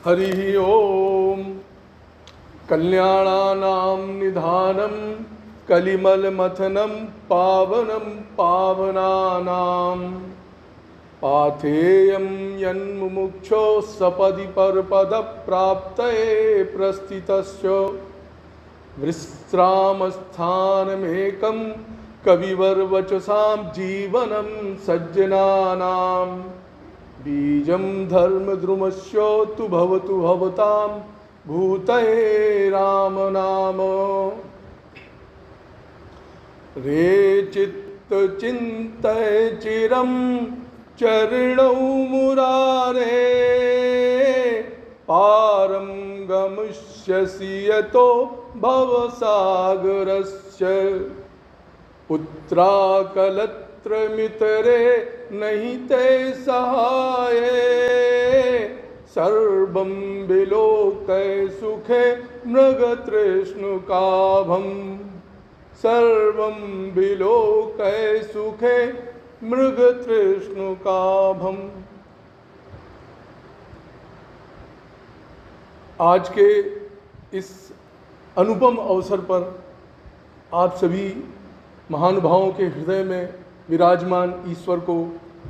हरिः ओम। कल्याणानां निधानं कलिमलमथनं पावनं पावनानां पाथेयं यन्मुमुक्षो सपदि परपदप्राप्तये प्रस्थितस्य विश्रामस्थानमेकं कविवर्वचसां जीवनं सज्जनानां बीजं धर्मद्रुमस्योतु भवतु भवतां भूतये राम नाम। रे चित्तचिन्तय चिरं चरणौ मुरारे पारं गमिष्यसि यतो भवसागरस्य पुत्राकलत्रमितरे नहि ते सहाये सर्वं विलोक्य सुखे मृगतृष्णुकाभम् सर्वं विलोक्य सुखे मृगतृष्णुकाभम्। आज के इस अनुपम अवसर पर आप सभी महानुभावों के हृदय में विराजमान ईश्वर को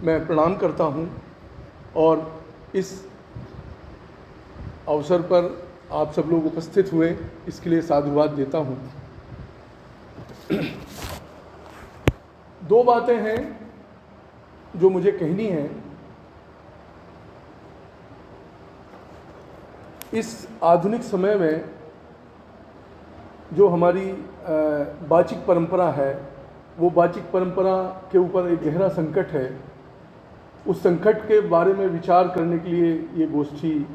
मैं प्रणाम करता हूँ और इस अवसर पर आप सब लोग उपस्थित हुए इसके लिए साधुवाद देता हूँ। दो बातें हैं जो मुझे कहनी है। इस आधुनिक समय में जो हमारी वाचिक परंपरा है, वो वाचिक परंपरा के ऊपर एक गहरा संकट है। उस संकट के बारे में विचार करने के लिए ये गोष्ठी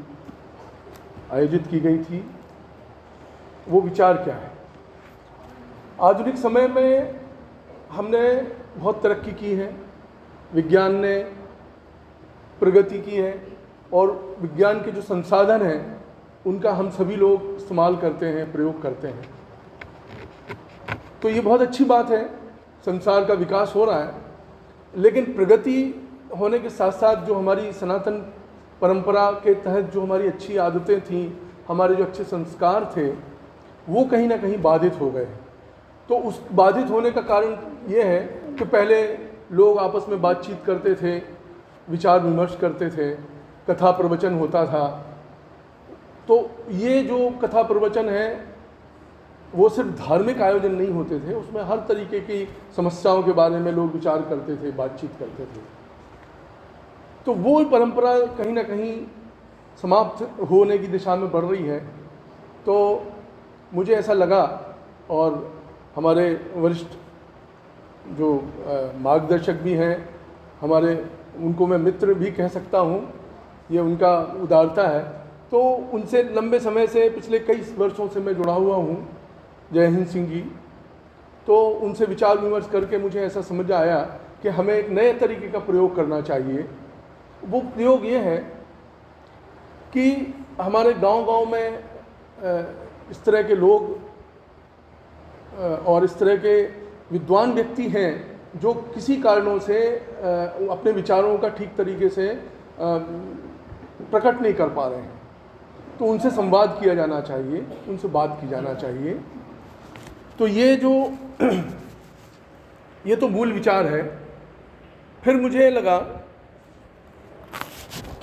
आयोजित की गई थी। वो विचार क्या है? आधुनिक समय में हमने बहुत तरक्की की है, विज्ञान ने प्रगति की है और विज्ञान के जो संसाधन हैं उनका हम सभी लोग इस्तेमाल करते हैं, प्रयोग करते हैं। तो ये बहुत अच्छी बात है, संसार का विकास हो रहा है। लेकिन प्रगति होने के साथ साथ जो हमारी सनातन परंपरा के तहत जो हमारी अच्छी आदतें थीं, हमारे जो अच्छे संस्कार थे, वो कहीं ना कहीं बाधित हो गए। तो उस बाधित होने का कारण ये है कि पहले लोग आपस में बातचीत करते थे, विचार विमर्श करते थे, कथा प्रवचन होता था। तो ये जो कथा प्रवचन है वो सिर्फ धार्मिक आयोजन नहीं होते थे, उसमें हर तरीके की समस्याओं के बारे में लोग विचार करते थे, बातचीत करते थे। तो वो परंपरा कहीं ना कहीं समाप्त होने की दिशा में बढ़ रही है। तो मुझे ऐसा लगा और हमारे वरिष्ठ जो मार्गदर्शक भी हैं हमारे, उनको मैं मित्र भी कह सकता हूँ, ये उनका उदारता है। तो उनसे लंबे समय से, पिछले कई वर्षों से मैं जुड़ा हुआ हूँ, जय हिंद सिंह जी। तो उनसे विचार विमर्श करके मुझे ऐसा समझ आया कि हमें एक नए तरीके का प्रयोग करना चाहिए। वो प्रयोग ये है कि हमारे गांव-गांव में इस तरह के लोग और इस तरह के विद्वान व्यक्ति हैं जो किसी कारणों से अपने विचारों का ठीक तरीके से प्रकट नहीं कर पा रहे हैं। तो उनसे संवाद किया जाना चाहिए, उनसे बात की जाना चाहिए। तो ये तो मूल विचार है। फिर मुझे लगा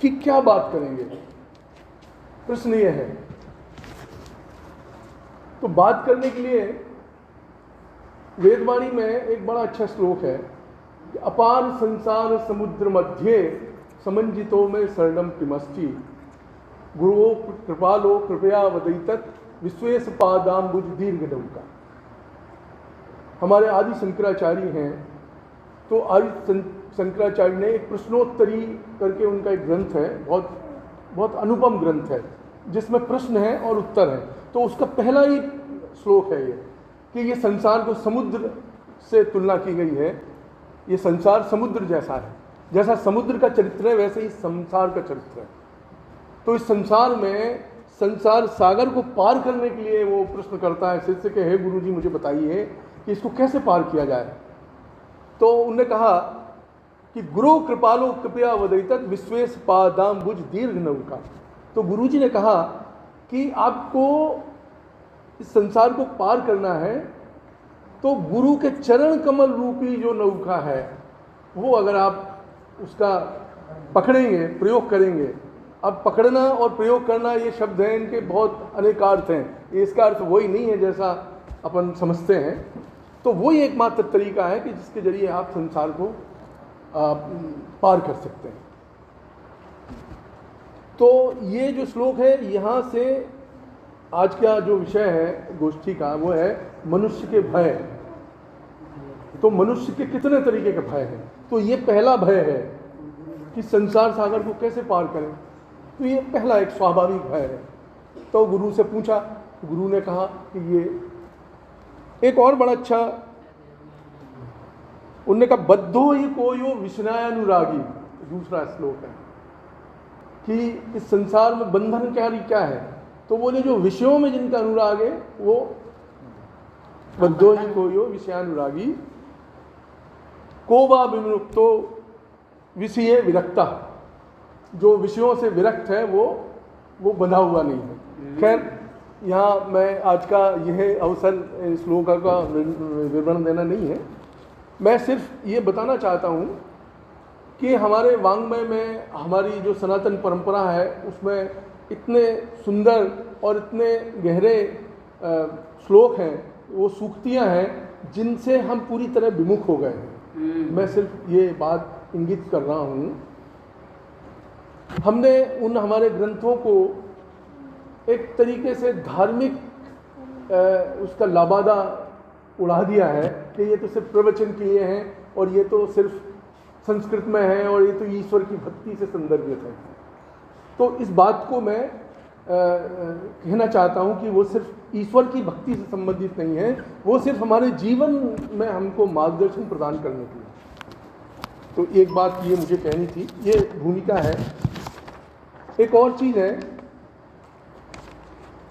कि क्या बात करेंगे, प्रश्न ये है। तो बात करने के लिए वेदवाणी में एक बड़ा अच्छा श्लोक है कि अपार संसार समुद्र मध्य समंजितो में शरणम किमस्ति गुरुओ कृपालो कृपया वदैतत् विश्वेश पादाम्बुज दीर्घ नौका। हमारे आदि शंकराचार्य हैं, तो आदि शंकराचार्य ने एक प्रश्नोत्तरी करके उनका एक ग्रंथ है, बहुत अनुपम ग्रंथ है, जिसमें प्रश्न है और उत्तर है। तो उसका पहला ही श्लोक है ये कि ये संसार को समुद्र से तुलना की गई है। ये संसार समुद्र जैसा है, जैसा समुद्र का चरित्र है वैसे ही संसार का चरित्र है। तो इस संसार में, संसार सागर को पार करने के लिए वो प्रश्न करता है शिष्य के, हे गुरुजी मुझे बताइए कि इसको कैसे पार किया जाए। तो उन्होंने कहा कि गुरु कृपालो कृपया वदैतत् विश्वेश पादाम्बुज दीर्घ नौका। तो गुरुजी ने कहा कि आपको इस संसार को पार करना है तो गुरु के चरण कमल रूपी जो नौका है वो अगर आप उसका पकड़ेंगे, प्रयोग करेंगे। अब पकड़ना और प्रयोग करना ये शब्द हैं, इनके बहुत अनेक अर्थ हैं। इसका अर्थ वही नहीं है जैसा अपन समझते हैं। तो वही एकमात्र तरीका है कि जिसके जरिए आप संसार को पार कर सकते हैं। तो ये जो श्लोक है, यहाँ से आज का जो विषय है गोष्ठी का वो है मनुष्य के भय। तो मनुष्य के कितने तरीके के भय हैं? तो ये पहला भय है कि संसार सागर को कैसे पार करें। तो ये पहला एक स्वाभाविक भय है। तो गुरु से पूछा, गुरु ने कहा कि ये एक और बड़ा अच्छा, उनने कहा बद्धो ही कोयो विषयानुरागी, दूसरा श्लोक है कि इस संसार में बंधन क्या है। तो बोले जो विषयों में जिनका अनुराग है वो बद्धो ही कोयो विषयानुरागी को वा विमुक्तो विषय विरक्ता, जो विषयों से विरक्त है वो बंधा हुआ नहीं है। खैर यहाँ मैं आज का यह अवसर श्लोक का विवरण देना नहीं है। मैं सिर्फ ये बताना चाहता हूँ कि हमारे वाङ्मय में हमारी जो सनातन परंपरा है उसमें इतने सुंदर और इतने गहरे श्लोक हैं, वो सूक्तियाँ हैं जिनसे हम पूरी तरह विमुख हो गए हैं। मैं सिर्फ ये बात इंगित कर रहा हूँ। हमने उन हमारे ग्रंथों को एक तरीके से धार्मिक उसका लाबादा उड़ा दिया है कि ये तो सिर्फ प्रवचन किए हैं और ये तो सिर्फ संस्कृत में है और ये तो ईश्वर की भक्ति से संदर्भित है। तो इस बात को मैं कहना चाहता हूँ कि वो सिर्फ ईश्वर की भक्ति से संबंधित नहीं है, वो सिर्फ हमारे जीवन में हमको मार्गदर्शन प्रदान करने के लिए। तो एक बात ये मुझे कहनी थी, ये भूमिका है। एक और चीज़ है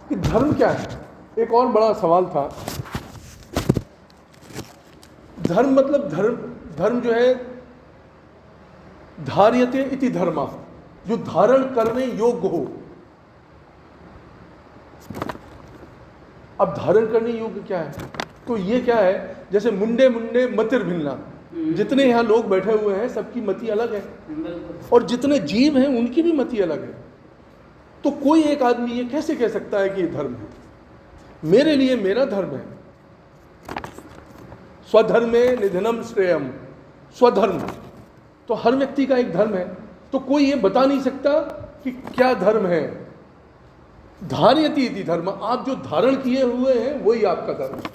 कि धर्म क्या है। एक और बड़ा सवाल था, धर्म मतलब धर्म जो है धार्यते इति धर्मा, जो धारण करने योग्य हो। अब धारण करने योग्य क्या है? तो ये क्या है, जैसे मुंडे मुंडे मतिर भिन्ना, जितने यहाँ लोग बैठे हुए हैं सबकी मति अलग है और जितने जीव हैं उनकी भी मति अलग है। तो कोई एक आदमी ये कैसे कह सकता है कि ये धर्म है? मेरे लिए मेरा धर्म है। स्वधर्मे निधनम श्रेयम, स्वधर्म तो हर व्यक्ति का एक धर्म है। तो कोई ये बता नहीं सकता कि क्या धर्म है। धार्यति इति धर्म, आप जो धारण किए हुए हैं वही आपका धर्म है।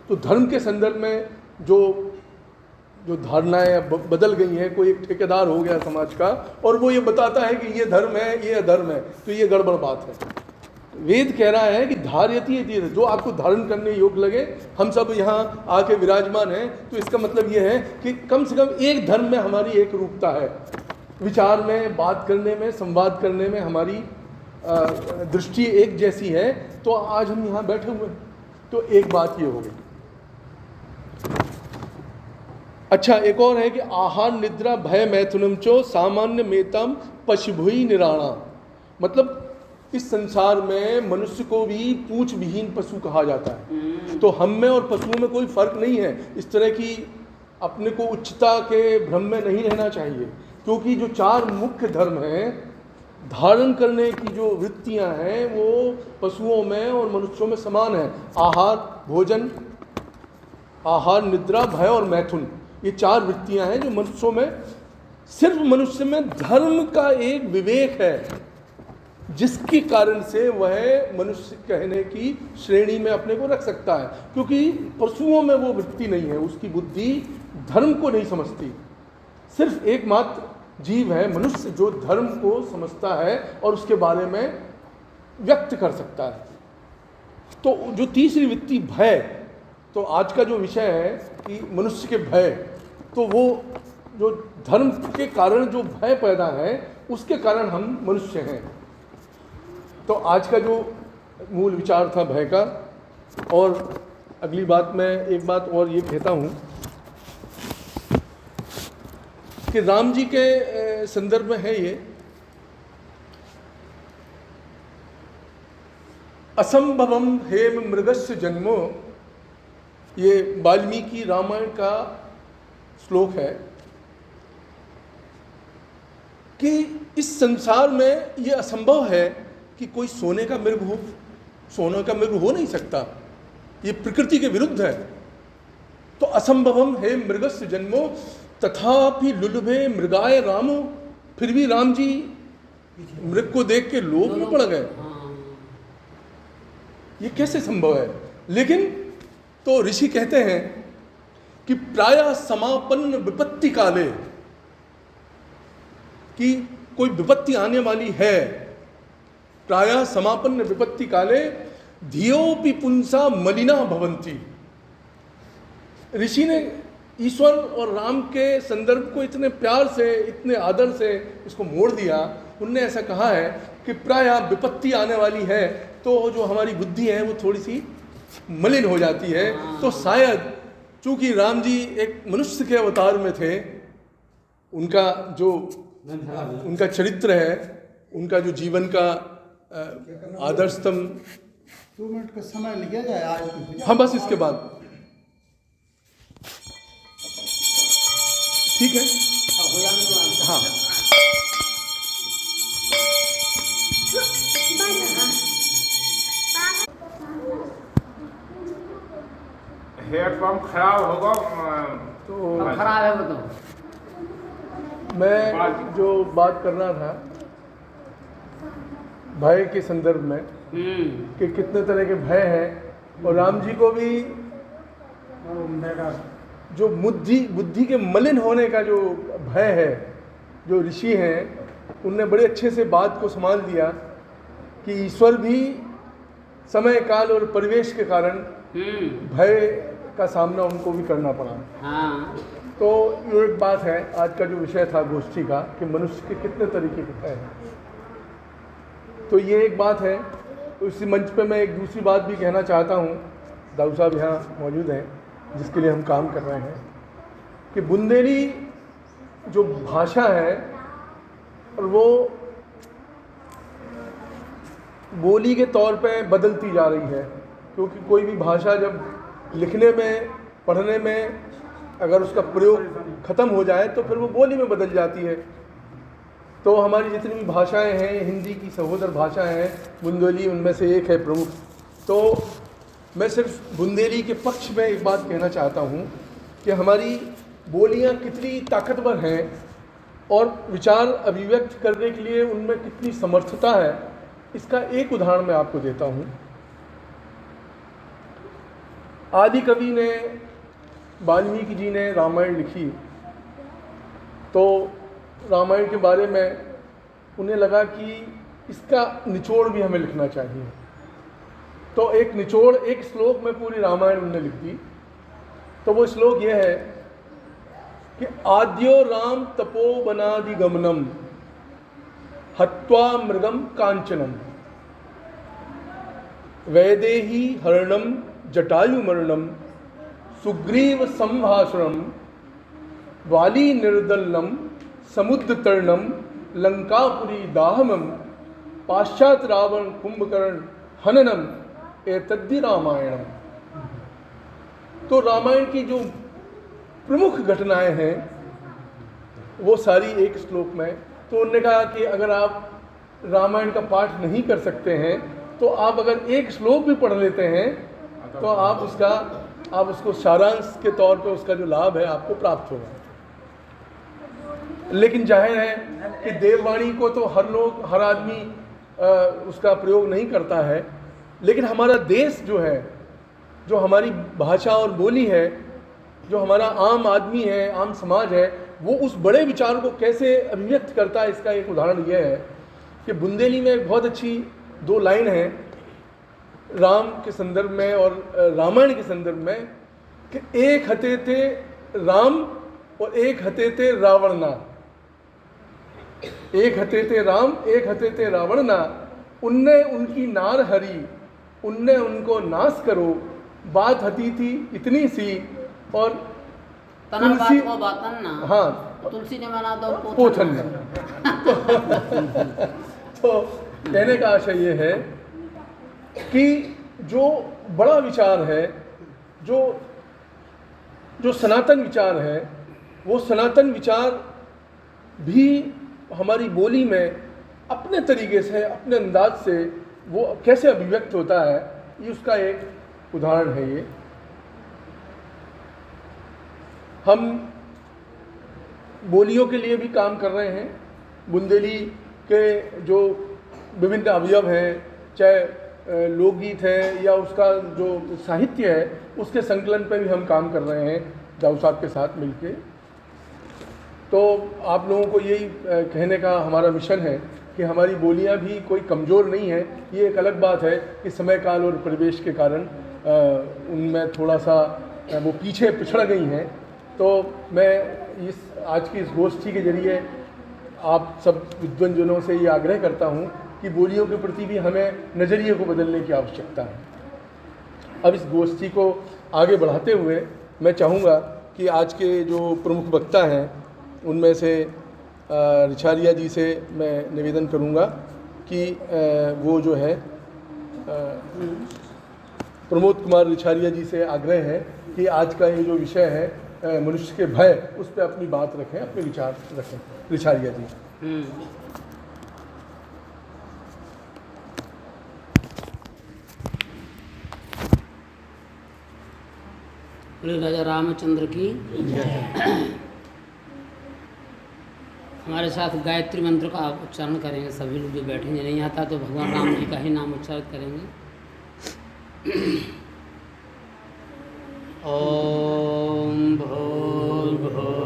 तो धर्म के संदर्भ में जो धारणाएं बदल गई हैं, कोई एक ठेकेदार हो गया समाज का और वो ये बताता है कि ये धर्म है, ये अधर्म है, तो ये गड़बड़ बात है। वेद कह रहा है कि धार्यति इति, जो आपको धारण करने योग्य लगे। हम सब यहाँ आके विराजमान हैं, तो इसका मतलब ये है कि कम से कम एक धर्म में हमारी एक रूपता है। विचार में, बात करने में, संवाद करने में हमारी दृष्टि एक जैसी है। तो आज हम यहाँ बैठे हुए हैं। तो एक बात ये हो गई। अच्छा, एक और है कि आहार निद्रा भय मैथुनम चो सामान्य मेतम पशुभुई निराणा, मतलब इस संसार में मनुष्य को भी पूंछ विहीन पशु कहा जाता है। तो हम में और पशुओं में कोई फर्क नहीं है। इस तरह की अपने को उच्चता के भ्रम में नहीं रहना चाहिए, क्योंकि जो चार मुख्य धर्म हैं, धारण करने की जो वृत्तियां हैं वो पशुओं में और मनुष्यों में समान है। आहार, भोजन, आहार, निद्रा, भय और मैथुन, ये चार वृत्तियां हैं जो मनुष्यों में, सिर्फ मनुष्य में धर्म का एक विवेक है जिसके कारण से वह मनुष्य कहने की श्रेणी में अपने को रख सकता है। क्योंकि पशुओं में वो वृत्ति नहीं है, उसकी बुद्धि धर्म को नहीं समझती। सिर्फ एकमात्र जीव है मनुष्य जो धर्म को समझता है और उसके बारे में व्यक्त कर सकता है। तो जो तीसरी वृत्ति भय, तो आज का जो विषय है कि मनुष्य के भय, तो वो जो धर्म के कारण जो भय पैदा है उसके कारण हम मनुष्य हैं। तो आज का जो मूल विचार था भय का। और अगली बात मैं एक बात और ये कहता हूँ कि राम जी के संदर्भ में है ये असंभवम हेम मृगस्य जन्मो, ये वाल्मीकि रामायण का श्लोक है कि इस संसार में ये असंभव है कि कोई सोने का मृग हो। सोने का मृग हो नहीं सकता, ये प्रकृति के विरुद्ध है। तो असंभवम हे मृगस्य जन्मो तथापि लुलुभे मृगाय रामो, फिर भी राम जी मृग को देख के लोभ में पड़ गए। ये कैसे संभव है? लेकिन तो ऋषि कहते हैं कि प्रायः समापन्न विपत्ति काले, कि कोई विपत्ति आने वाली है, प्रायः समापन्न विपत्ति काले धियोपि पुंसा मलिना भवंती। ऋषि ने ईश्वर और राम के संदर्भ को इतने प्यार से, इतने आदर से इसको मोड़ दिया। उनने ऐसा कहा है कि प्रायः विपत्ति आने वाली है तो जो हमारी बुद्धि है वो थोड़ी सी मलिन हो जाती है। तो शायद चूंकि राम जी एक मनुष्य के अवतार में थे, उनका जो उनका चरित्र है, उनका जो जीवन का आदर्शतम। 2 मिनट का समय लिया जाए आज। हाँ, बस इसके बाद ठीक है। हाँ, हेडपम्प खराब होगा तो खराब है वो तो। मैं जो बात करना था भय के संदर्भ में कि कितने तरह के भय हैं, और राम जी को भी जो बुद्धि के मलिन होने का जो भय है, जो ऋषि हैं उनने बड़े अच्छे से बात को संभाल दिया कि ईश्वर भी समय काल और परिवेश के कारण भय का सामना उनको भी करना पड़ा। हाँ। तो ये एक बात है, आज का जो विषय था गोष्ठी का, कि मनुष्य के कितने तरीके के भय हैं। तो ये एक बात है। तो इसी मंच पे मैं एक दूसरी बात भी कहना चाहता हूँ, दाऊ साहब यहाँ मौजूद हैं जिसके लिए हम काम कर रहे हैं, कि बुंदेली जो भाषा है और वो बोली के तौर पे बदलती जा रही है, क्योंकि कोई भी भाषा जब लिखने में, पढ़ने में अगर उसका प्रयोग ख़त्म हो जाए तो फिर वो बोली में बदल जाती है। तो हमारी जितनी भी भाषाएं हैं, हिंदी की सहोदर भाषाएं हैं, बुंदेली उनमें से एक है प्रमुख। तो मैं सिर्फ बुंदेली के पक्ष में एक बात कहना चाहता हूँ कि हमारी बोलियाँ कितनी ताकतवर हैं और विचार अभिव्यक्त करने के लिए उनमें कितनी समर्थता है, इसका एक उदाहरण मैं आपको देता हूँ। आदि कवि ने, वाल्मीकि जी ने रामायण लिखी, तो रामायण के बारे में उन्हें लगा कि इसका निचोड़ भी हमें लिखना चाहिए। तो एक निचोड़, एक श्लोक में पूरी रामायण उन्होंने लिख दी। तो वो श्लोक ये है कि आद्यो राम तपोवनादि गमनम हत्वा मृगम कांचनम वैदेही हरणम जटायुमर्णम सुग्रीव संभाषणम वाली निर्दलनम समुद्र तरणम लंकापुरी दाहनम पाश्चात रावण कुंभकर्ण हननम एतद्धि रामायणम। तो रामायण की जो प्रमुख घटनाएं हैं वो सारी एक श्लोक में। तो उन्होंने कहा कि अगर आप रामायण का पाठ नहीं कर सकते हैं तो आप अगर एक श्लोक भी पढ़ लेते हैं तो आप उसको सारांश के तौर पे उसका जो लाभ है आपको प्राप्त होगा। लेकिन जाहिर है कि देववाणी को तो हर आदमी उसका प्रयोग नहीं करता है, लेकिन हमारा देश जो है, जो हमारी भाषा और बोली है, जो हमारा आम आदमी है, आम समाज है, वो उस बड़े विचार को कैसे अभिव्यक्त करता है, इसका एक उदाहरण यह है कि बुंदेली में एक बहुत अच्छी 2 लाइन है राम के संदर्भ में और रामायण के संदर्भ में कि एक हते थे राम और एक हते थे रावणना। एक हते थे राम, एक हते थे रावणना, उनने उनकी नार हरी, उनने उनको नाश करो, बात हती थी इतनी सी और तुलसी, हाँ, तुलसी ने माना तो पोथन ने। तो कहने का आशय ये है कि जो बड़ा विचार है, जो सनातन विचार है, वो सनातन विचार भी हमारी बोली में अपने तरीके से, अपने अंदाज से वो कैसे अभिव्यक्त होता है, ये उसका एक उदाहरण है। ये हम बोलियों के लिए भी काम कर रहे हैं। बुंदेली के जो विभिन्न अवयव हैं, चाहे लोकगीत है या उसका जो साहित्य है, उसके संकलन पे भी हम काम कर रहे हैं दाऊ साहब के साथ मिलके। तो आप लोगों को यही कहने का हमारा मिशन है कि हमारी बोलियां भी कोई कमज़ोर नहीं है। ये एक अलग बात है कि समय काल और परिवेश के कारण उनमें थोड़ा सा वो पीछे पिछड़ गई हैं। तो मैं इस आज की इस गोष्ठी के जरिए आप सब विद्वंजनों से ये आग्रह करता हूँ कि बोलियों के प्रति भी हमें नज़रिए को बदलने की आवश्यकता है। अब इस गोष्ठी को आगे बढ़ाते हुए मैं चाहूँगा कि आज के जो प्रमुख वक्ता हैं उनमें से रिछारिया जी से मैं निवेदन करूँगा कि वो जो है प्रमोद कुमार रिछारिया जी से आग्रह है कि आज का ये जो विषय है मनुष्य के भय, उस पर अपनी बात रखें, अपने विचार रखें। रिछारिया जी। राजा रामचंद्र की हमारे साथ गायत्री मंत्र का उच्चारण करेंगे सभी लोग जो बैठेंगे। नहीं आता तो भगवान राम जी का ही नाम उच्चारित करेंगे। ओम भूर्भुवः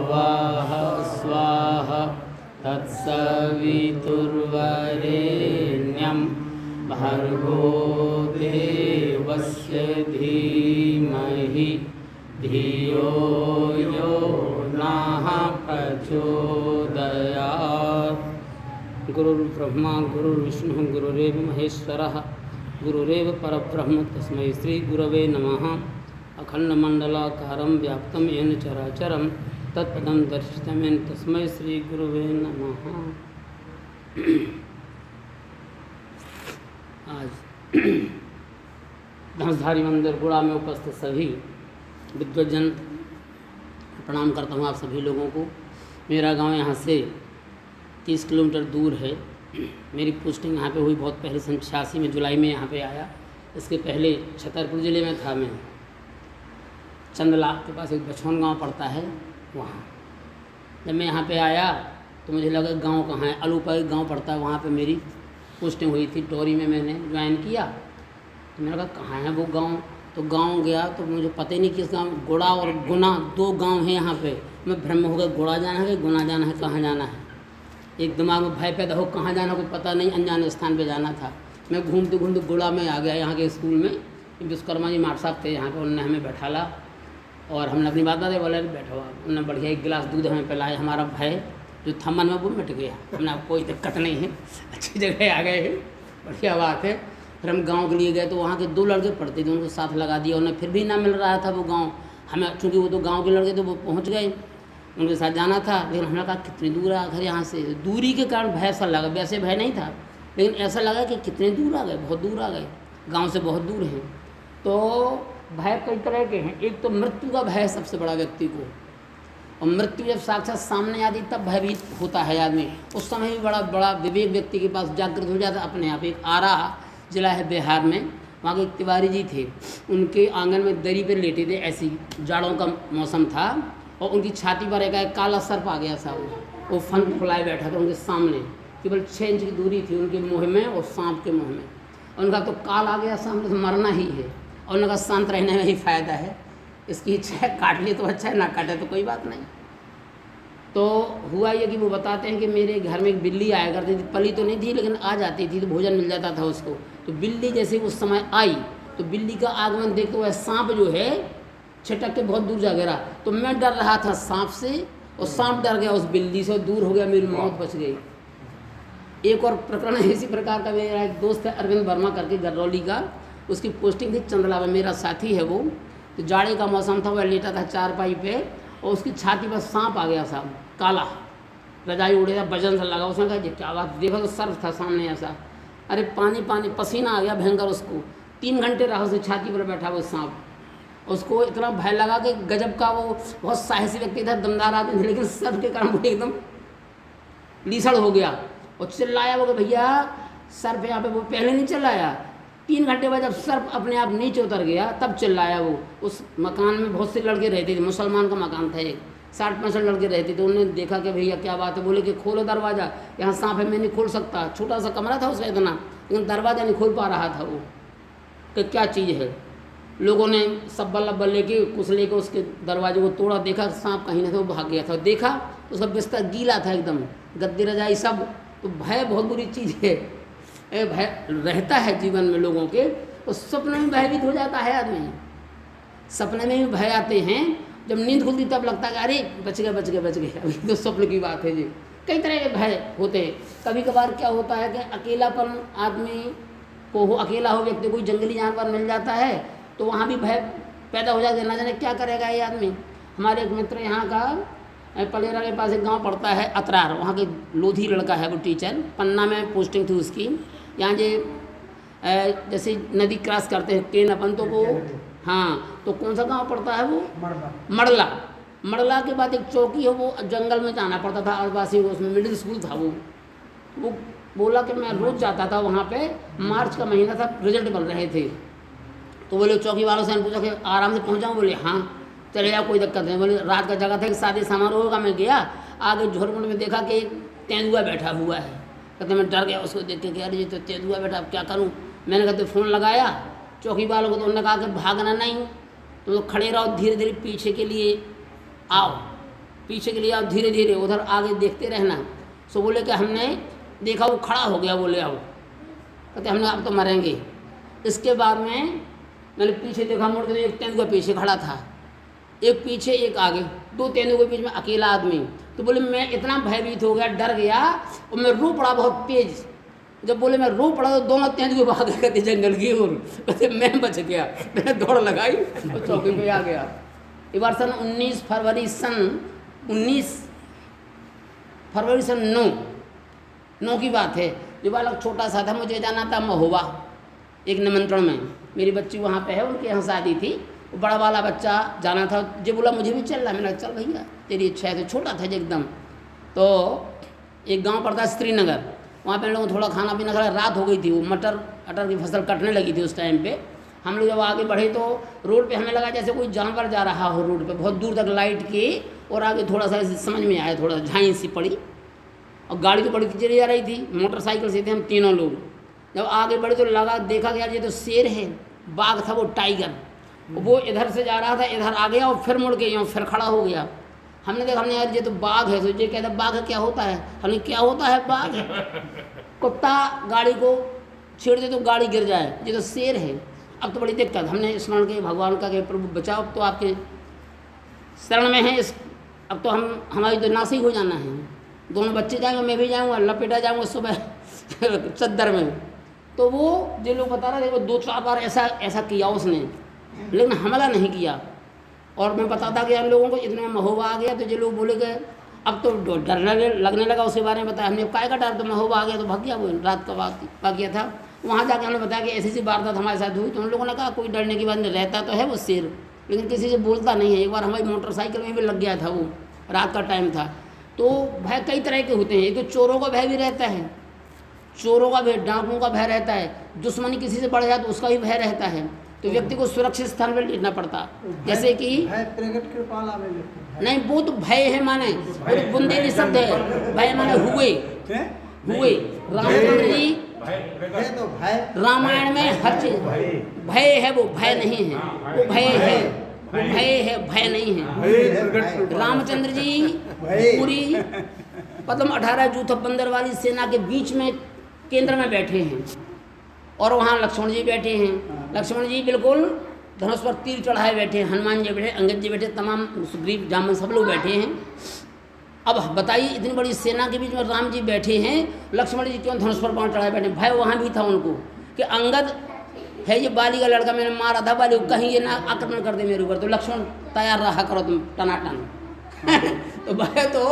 स्वाहा तत्सवितुर्वरेण्यं भर्गो देवस्य धीमहि धियो यो नः प्रचोदयात्। गुरुर्ब्रह्मा गुरुर्विष्णुः गुरुरेव महेश्वरः गुरुरेव परब्रह्म तस्मै श्री गुरवे नमः। अखंडमंडलाकारं व्याप्तं येन चराचरं तत्पदं दर्शितं येन तस्मै श्री गुरुवे नमः। आज धनुषधारी मंदिर गुड़ा में उपस्थित सभी विद्वजन प्रणाम करता हूँ आप सभी लोगों को। मेरा गांव यहाँ से 30 किलोमीटर दूर है। मेरी पोस्टिंग यहाँ पे हुई बहुत पहले, सन 86 में जुलाई में यहाँ पे आया। इसके पहले छतरपुर ज़िले में था मैं, चंदला के पास एक बछौन गांव पड़ता है वहाँ। जब मैं यहाँ पे आया तो मुझे लगा गांव कहाँ है, अलूपा एक गांव पड़ता है, वहाँ पे मेरी पोस्टिंग हुई थी। टोरी में मैंने ज्वाइन किया तो मैंने कहा कहाँ है वो गांव। तो गांव गया तो मुझे पता ही नहीं किस गांव। गुड़ा और गुना 2 गांव हैं यहाँ पे। मैं भ्रम हो गया, गुड़ा जाना है कि गुना जाना है, कहाँ जाना है। एक दिमाग में भय पैदा हो, कहाँ जाना कोई पता नहीं, अनजान स्थान पे जाना था। मैं घूमते घूमते गुड़ा में आ गया। यहाँ के स्कूल में विश्वकर्मा जी मार साहब थे यहाँ पे, उन्होंने हमें बैठाला और हमने अपनी बात बताई। बोले बैठो आप। उन्होंने बढ़िया एक गिलास दूध हमें पिलाया। हमारा भय जो था मन में वो मिट गया। हमने कोई दिक्कत नहीं है, अच्छी जगह आ गए हैं, बढ़िया बात है। फिर हम गांव के लिए गए तो वहाँ के 2 लड़के पढ़ते थे, उनको साथ लगा दिया। उन्हें फिर भी ना मिल रहा था वो गांव हमें, चूँकि वो तो गांव के लड़के थे, वो पहुँच गए, उनके साथ जाना था। लेकिन हमने कहा कितनी दूर आ घर यहाँ से। दूरी के कारण भय सा लगा, वैसे भय नहीं था लेकिन ऐसा लगा कि कितने दूर आ गए, बहुत दूर आ गए, गाँव से बहुत दूर हैं। तो भय कई तरह के हैं। एक तो मृत्यु का भय सबसे बड़ा व्यक्ति को, और मृत्यु जब साक्षात सामने आती तब भयभीत होता है आदमी। उस समय भी बड़ा बड़ा विवेक व्यक्ति के पास जागृत हो जाता अपने आप। एक आरा जिला है बिहार में, वहाँ के एक तिवारी जी थे, उनके आंगन में दरी पर लेटे थे, ऐसी जाड़ों का मौसम था, और उनकी छाती पर एक काला सर्प आ गया था। वो फन फुलाए बैठा था उनके सामने, केवल 6 इंच की दूरी थी उनके मुँह में और सांप के मुँह में। उनका तो काल आ गया सामने, तो मरना ही है। और उनका शांत रहने में ही फ़ायदा है, इसकी इच्छा है काट लिए तो अच्छा है, ना काटे तो कोई बात नहीं। तो हुआ ये कि वो बताते हैं कि मेरे घर में एक बिल्ली आया करती थी, पली तो नहीं थी लेकिन आ जाती थी, तो भोजन मिल जाता था उसको। तो बिल्ली जैसे उस समय आई तो बिल्ली का आगमन देखते हुए सांप जो है छिटक के बहुत दूर जा गिरा। तो मैं डर रहा था सांप से, और सांप डर गया उस बिल्ली से, दूर हो गया, मेरी मौत बच गई। एक और प्रकरण इसी प्रकार का, मेरा एक दोस्त है अरविंद वर्मा करके, गरौली का, उसकी पोस्टिंग थी चंदला में, मेरा साथी है वो। तो जाड़े का मौसम था, वह लेटा था चारपाई पे और उसकी छाती पर सांप आ गया साहब, काला, रजाई उड़े था, वजन सा लगा। उसने कहा क्या बात, देखा तो सर्फ था सामने ऐसा। अरे पानी पानी, पसीना आ गया भयंकर उसको। 3 घंटे रहा उसे छाती पर बैठा वो सांप। उसको इतना भय लगा कि गजब का, वो बहुत साहसी व्यक्ति था, दमदार आदमी थे, लेकिन सर्प के कारण वो एकदम लीसड़ हो गया और चिल्लाया वो कि भैया सर्प यहाँ पे। वो पहले नहीं चिल्लाया, 3 घंटे बाद जब सर्प अपने आप नीचे उतर गया तब चिल्लाया वो। उस मकान में बहुत से लड़के रहते थे, मुसलमान का मकान था, एक 60-65 लड़के रहते थे। उन्होंने देखा कि भैया क्या बात है, बोले कि खोलो दरवाज़ा, यहाँ सांप है, मैं नहीं खोल सकता। छोटा सा कमरा था उसका इतना, लेकिन दरवाज़ा नहीं खोल पा रहा था वो, कि क्या चीज़ है। लोगों ने सब्बल अब्बल लेके कुछ लेके उसके दरवाजे को तोड़ा, देखा सांप कहीं ना था, वो भाग गया था। देखा उसका बिस्तर गीला था एकदम, गद्दी रजाई सब। तो भय बहुत बुरी चीज़ है, भय रहता है जीवन में लोगों के। तो सपने में भयभीत हो जाता है आदमी, सपने में भी भय आते हैं। जब नींद खुलती तब लगता है कि अरे बच गए बच गए बच गए। अभी तो स्वप्न की बात है जी। कई तरह के भय होते हैं। कभी कभार क्या होता है कि अकेलापन आदमी को हो, अकेला हो व्यक्ति, कोई जंगली जानवर मिल जाता है तो वहाँ भी भय पैदा हो जाता है, ना जाने क्या करेगा ये आदमी। हमारे एक मित्र यहाँ का पलेरा के पास एक गांव पड़ता है अतरार, वहाँ के लोधी लड़का है वो टीचर, पन्ना में पोस्टिंग थी उसकी। यहाँ जैसे नदी क्रॉस करते हैं केन अपन तो वो, हाँ, तो कौन सा गांव पड़ता है वो? मड़ला। मड़ला के बाद एक चौकी है, वो जंगल में जाना पड़ता था आदिवासी को, उसमें मिडिल स्कूल था वो बोला कि मैं रोज़ जाता था वहाँ पे। मार्च का महीना था, रिजल्ट बन रहे थे। तो बोले चौकी वालों से पूछा कि आराम से पहुँच जाऊँ? बोले हाँ चले जाओ, कोई दिक्कत नहीं। बोले रात का जगह था कि शादी समारोह होगा। मैं गया, आगे झोरमुंड में देखा कि एक तेंदुआ बैठा हुआ है। कहते मैं डर गया उसको देख के, अरे ये तो तेंदुआ बैठा, अब क्या करूँ। मैंने कहते फ़ोन लगाया चौकी वालों को, तो उन्होंने कहा कि भागना नहीं, तो खड़े रहो, धीरे धीरे पीछे के लिए आओ, पीछे के लिए आओ, धीरे धीरे उधर आगे देखते रहना। सो बोले कि हमने देखा वो खड़ा हो गया। बोले आओ, कहते हमने अब तो मरेंगे। इसके बाद में मैंने पीछे देखा, मुड़ के, एक तेंदुआ पीछे खड़ा था, एक पीछे एक आगे, 2 तेंदुए के बीच में अकेला आदमी। तो बोले मैं इतना भयभीत हो गया, डर गया और मैं रो पड़ा बहुत तेज। जब बोले मैं रो पड़ा तो दोनों तेंदुए भाग गए, कहते जंगल की ओर। कहते मैं बच गया, मैंने दौड़ लगाई और चौकी पे आ गया। ये बार सन 19 फरवरी सन 9 की बात है। जो बालक छोटा सा था, मुझे जाना था महोबा एक निमंत्रण में, मेरी बच्ची वहाँ पे है, उनके यहाँ शादी थी। वो बड़ा वाला बच्चा जाना था, जो बोला मुझे भी चल रहा। मैंने कहा चल भैया तेरी इच्छा है। तो छोटा था एकदम। तो एक गांव पड़ता है श्रीनगर, वहाँ पे हम लोग थोड़ा खाना पीना खाया, रात हो गई थी। वो मटर की फसल कटने लगी थी उस टाइम पे। हम लोग जब आगे बढ़े तो रोड पे हमें लगा जैसे कोई जानवर जा रहा हो रोड पे, बहुत दूर तक लाइट की, और आगे थोड़ा सा समझ में आया, थोड़ा झाई सी पड़ी, और गाड़ी तो बड़ी चली जा रही थी, मोटरसाइकिल से थे हम तीनों लोग। जब आगे बढ़े तो लगा, देखा कि यार ये तो शेर है, बाघ था वो, टाइगर। वो इधर से जा रहा था, इधर आ गया और फिर मुड़ के यहाँ फिर खड़ा हो गया। हमने देखा, हमने यार ये तो बाघ है। तो ये कहता बाघ क्या होता है? हमने क्या होता है बाघ? कुत्ता गाड़ी को छेड़ दे तो गाड़ी गिर जाए, ये तो शेर है। अब तो बड़ी दिक्कत। हमने स्मरण के भगवान का कि प्रभु बचाओ, अब तो आपके शरण में है, अब तो हमारी तो नाश ही हो जाना है। दोनों बच्चे जाएंगे, मैं भी जाऊँगा, लपेटा जाऊँगा सुबह चद्दर में। तो वो जो लोग बता रहे थे, वो 2-4 बार ऐसा किया उसने, लेकिन हमला नहीं किया। और मैं बताता कि हम लोगों को इतना महोबा आ गया, तो जो लोग बोले गए अब तो डर लगने लगा। उसके बारे में बताया हमने, काय का डर, तो महोबा आ गया तो भाग गया। वो रात का वाक़या था। वहाँ जाके हमने बताया कि ऐसी वारदात हमारे साथ हुई। तो उन लोगों ने कहा कोई डरने की बात नहीं, रहता तो है वो शेर, लेकिन किसी से बोलता नहीं है। एक बार हमारी मोटरसाइकिल में भी लग गया था, वो रात का टाइम था। तो भय कई तरह के होते हैं। एक तो चोरों का भय भी रहता है, चोरों का भय, डाकुओं का भय रहता है, दुश्मनी किसी से बढ़ जाए तो उसका भी भय रहता है। तो व्यक्ति को सुरक्षित स्थान पर लेना पड़ता, जैसे कि नहीं, वो तो भय है माने, वो तो बुंदेली शब्द है। भय माने हुए। रामचंद्र जी रामायण में हर चीज भय है, वो भय नहीं है, वो भय है, वो भय है, भय नहीं है। रामचंद्र जी पूरी मतलब 18 जूथ बंदर वाली सेना के बीच में केंद्र में बैठे हैं, और वहाँ लक्ष्मण जी बैठे हैं। लक्ष्मण जी बिल्कुल धनुष पर तीर चढ़ाए बैठे हैं, हनुमान जी बैठे, अंगद जी बैठे, तमाम सुग्रीव जामन सब लोग बैठे हैं। अब बताइए इतनी बड़ी सेना के बीच में राम जी बैठे हैं, लक्ष्मण जी क्यों धनुष पर बाण चढ़ाए बैठे? भय वहाँ भी था उनको कि अंगद है ये बाली का लड़का, मैंने मारा था बाली, कहीं ये ना आक्रमण कर दे मेरे ऊपर। तो लक्ष्मण तैयार रहा करो तुम टनाटन। तो भय तो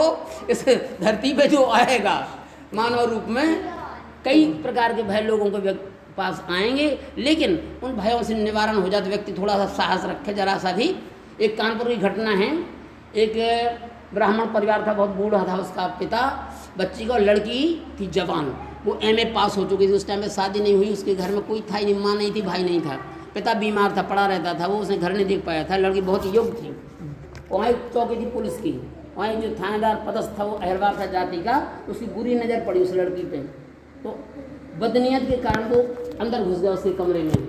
इस धरती पे जो आएगा मानव रूप में, कई प्रकार के भय लोगों को पास आएंगे, लेकिन उन भयों से निवारण हो जाता, व्यक्ति थोड़ा सा साहस रखे जरा सा भी। एक कानपुर की घटना है, एक ब्राह्मण परिवार था, बहुत बूढ़ा था उसका पिता, बच्ची को, लड़की थी जवान, वो एमए पास हो चुकी थी, उस टाइम पे शादी नहीं हुई, उसके घर में कोई था ही नहीं, माँ नहीं थी, भाई नहीं था, पिता बीमार था, पड़ा रहता था, वो उसने घर नहीं देख पाया था, लड़की बहुत योग्य थी। वहाँ एक चौकी थी पुलिस की, वहाँ जो थानेदार पदस्थ था वो अहलवार था जाति का, उसकी बुरी नज़र पड़ी उस लड़की पे, तो बदनीयत के कारण वो अंदर घुस गया उसके कमरे में,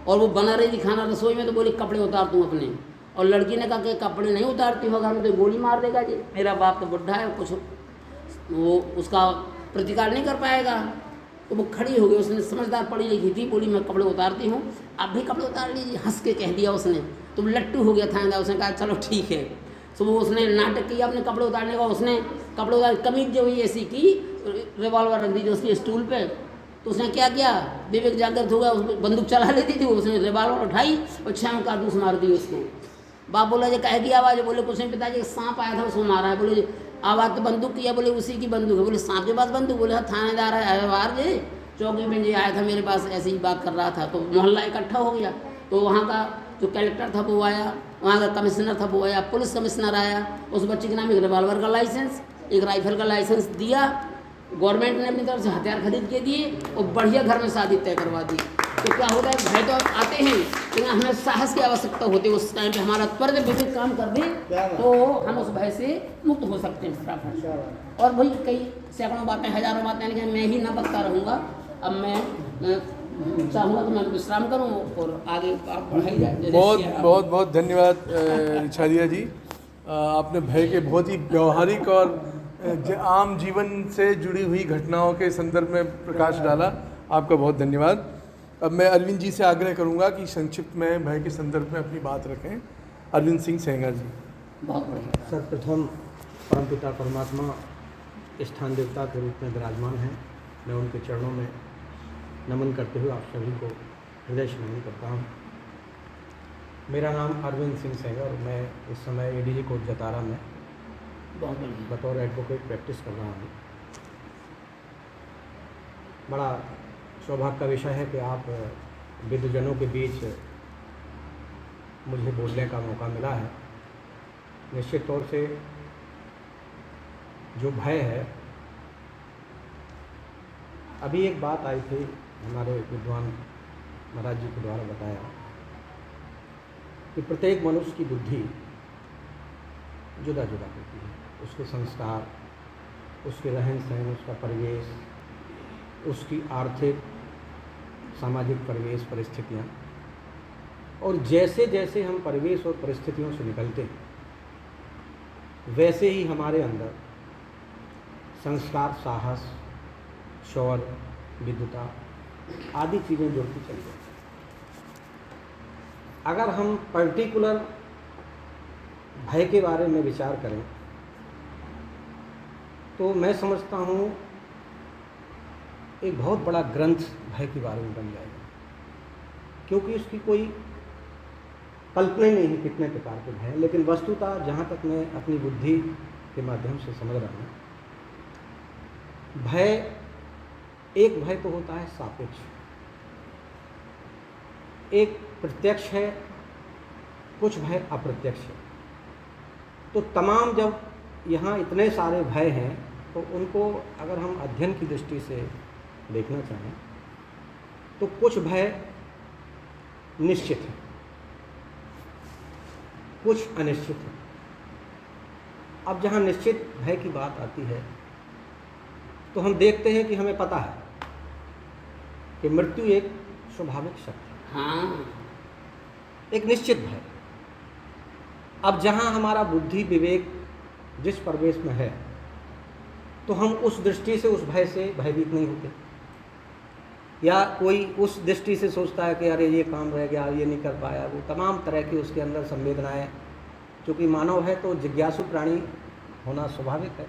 और वो बना रही थी खाना रसोई में, तो बोली कपड़े उतार दूँ अपने, और लड़की ने कहा कि कपड़े नहीं उतारती हो घर में तो गोली मार देगा जी, मेरा बाप तो बुढ़ा है, कुछ वो उसका प्रतिकार नहीं कर पाएगा। तो वो खड़ी हो गई, उसने समझदार पढ़ी लिखी थी, बोली मैं कपड़े उतारती हूँ, आप भी कपड़े उतार लीजिए, हंस के कह दिया उसने। तो लट्टू हो गया थानेदार, उसने कहा चलो ठीक है। तो वो उसने नाटक किया अपने कपड़े उतारने का, उसने कपड़े उतार, कमीज जो हुई ऐसी की, रिवॉल्वर रख दी उसकी स्टूल पे, तो उसने क्या किया, विवेक जागृत हो गया, उस बंदूक चला लेती थी, उसने रिवॉल्वर उठाई और 6 कारतूस मार दी उसको। बाप बोला जी कहे की आवाज़ है, बोले कुछ नहीं पिताजी, सांप आया था उसको मारा है, बोले आवाज़ तो बंदूक की है, बोले उसी की बंदूक है, बोले सांप के पास बंदूक, बोले हाँ थानेदार है बाहर जी, चौकी में जी आया था मेरे पास, ऐसी ही बात कर रहा था। तो मोहल्ला इकट्ठा हो गया, तो वहाँ का जो कलेक्टर था वो आया, वहाँ का कमिश्नर था वो आया, पुलिस कमिश्नर आया, उस बच्चे के नाम एक रिवॉल्वर का लाइसेंस, एक राइफल का लाइसेंस दिया, गवर्नमेंट ने अपनी तरफ से हथियार खरीद के दिए और बढ़िया घर में शादी तय करवा दी। तो क्या होता है, भय तो आते हैं, लेकिन हमें साहस की आवश्यकता होती है, उस टाइम पे हमारा त्वरित विवेक काम कर दे तो हम उस भय से मुक्त हो सकते हैं फटाफट। और भाई कई सैकड़ों बातें, हजारों बातें, लेकिन मैं ही ना बकता रहूँगा। अब मैं चाहूँगा कि मैं विश्राम करूँ और आगे बढ़ाई जाए। बहुत धन्यवाद रिछारिया जी, आपने भय के बहुत ही व्यवहारिक और आम जीवन से जुड़ी हुई घटनाओं के संदर्भ में प्रकाश डाला, आपका बहुत धन्यवाद। अब मैं अरविंद जी से आग्रह करूंगा कि संक्षिप्त में भय के संदर्भ में अपनी बात रखें। अरविंद सिंह सेंगर जी। बहुत बढ़िया। सर्वप्रथम परमपिता परमात्मा स्थान देवता के रूप में विराजमान हैं, मैं उनके चरणों में नमन करते हुए आप सभी को हृदय से नमन करता हूँ। मेरा नाम अरविंद सिंह सेंगर और मैं इस समय एडीजी कोर्ट जतारा में बहुत बढ़िया। बतौर एडवोकेट प्रैक्टिस कर रहा हूँ। बड़ा सौभाग्य का विषय है कि आप विद्वजनों के बीच मुझे बोलने का मौका मिला है। निश्चित तौर से जो भय है, अभी एक बात आई थी हमारे विद्वान महाराज जी के द्वारा बताया कि प्रत्येक मनुष्य की बुद्धि जुदा जुदा होती है, उसके संस्कार, उसके रहन सहन, उसका परिवेश, उसकी आर्थिक सामाजिक परिवेश परिस्थितियाँ, और जैसे जैसे हम परिवेश और परिस्थितियों से निकलते हैं वैसे ही हमारे अंदर संस्कार, साहस, शौर्य, विद्वता आदि चीज़ें जुड़ती चली जाती। अगर हम पर्टिकुलर भय के बारे में विचार करें तो मैं समझता हूँ एक बहुत बड़ा ग्रंथ भय के बारे में बन जाएगा, क्योंकि उसकी कोई कल्पना ही नहीं है कितने प्रकार के भय। लेकिन वस्तुतः जहाँ तक मैं अपनी बुद्धि के माध्यम से समझ रहा हूँ, भय, एक भय तो होता है सापेक्ष, एक प्रत्यक्ष है, कुछ भय अप्रत्यक्ष है। तो तमाम जब यहाँ इतने सारे भय हैं तो उनको अगर हम अध्ययन की दृष्टि से देखना चाहें तो कुछ भय निश्चित है, कुछ अनिश्चित है। अब जहाँ निश्चित भय की बात आती है तो हम देखते हैं कि हमें पता है कि मृत्यु एक स्वाभाविक सत्य है, हाँ, एक निश्चित भय। अब जहाँ हमारा बुद्धि विवेक जिस परिवेश में है तो हम उस दृष्टि से उस भय से भयभीत नहीं होते, या कोई उस दृष्टि से सोचता है कि अरे ये काम रह गया, ये नहीं कर पाया, वो तमाम तरह की उसके अंदर संवेदनाएं, क्योंकि मानव है तो जिज्ञासु प्राणी होना स्वाभाविक है।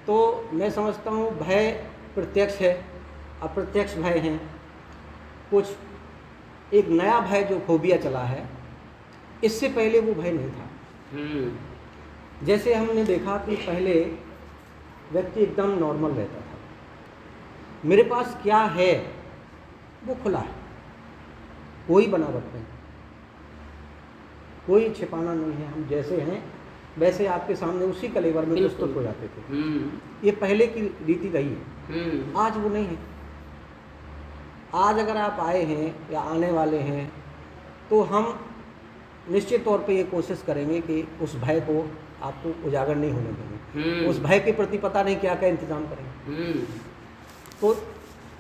तो मैं समझता हूँ भय प्रत्यक्ष है, अप्रत्यक्ष भय हैं। कुछ एक नया भय जो फोबिया चला है, इससे पहले वो भय नहीं था। जैसे हमने देखा कि पहले व्यक्ति एकदम नॉर्मल रहता था, मेरे पास क्या है वो खुला है, कोई बनावट नहीं, कोई छिपाना नहीं है। हम जैसे हैं वैसे आपके सामने उसी कलेवर में प्रस्तुत हो जाते थे। ये पहले की रीति रही है, आज वो नहीं है। आज अगर आप आए हैं या आने वाले हैं तो हम निश्चित तौर पे ये कोशिश करेंगे कि उस भय को आपको उजागर नहीं होने देंगे, उस भय के प्रति पता नहीं क्या क्या इंतजाम करेंगे। तो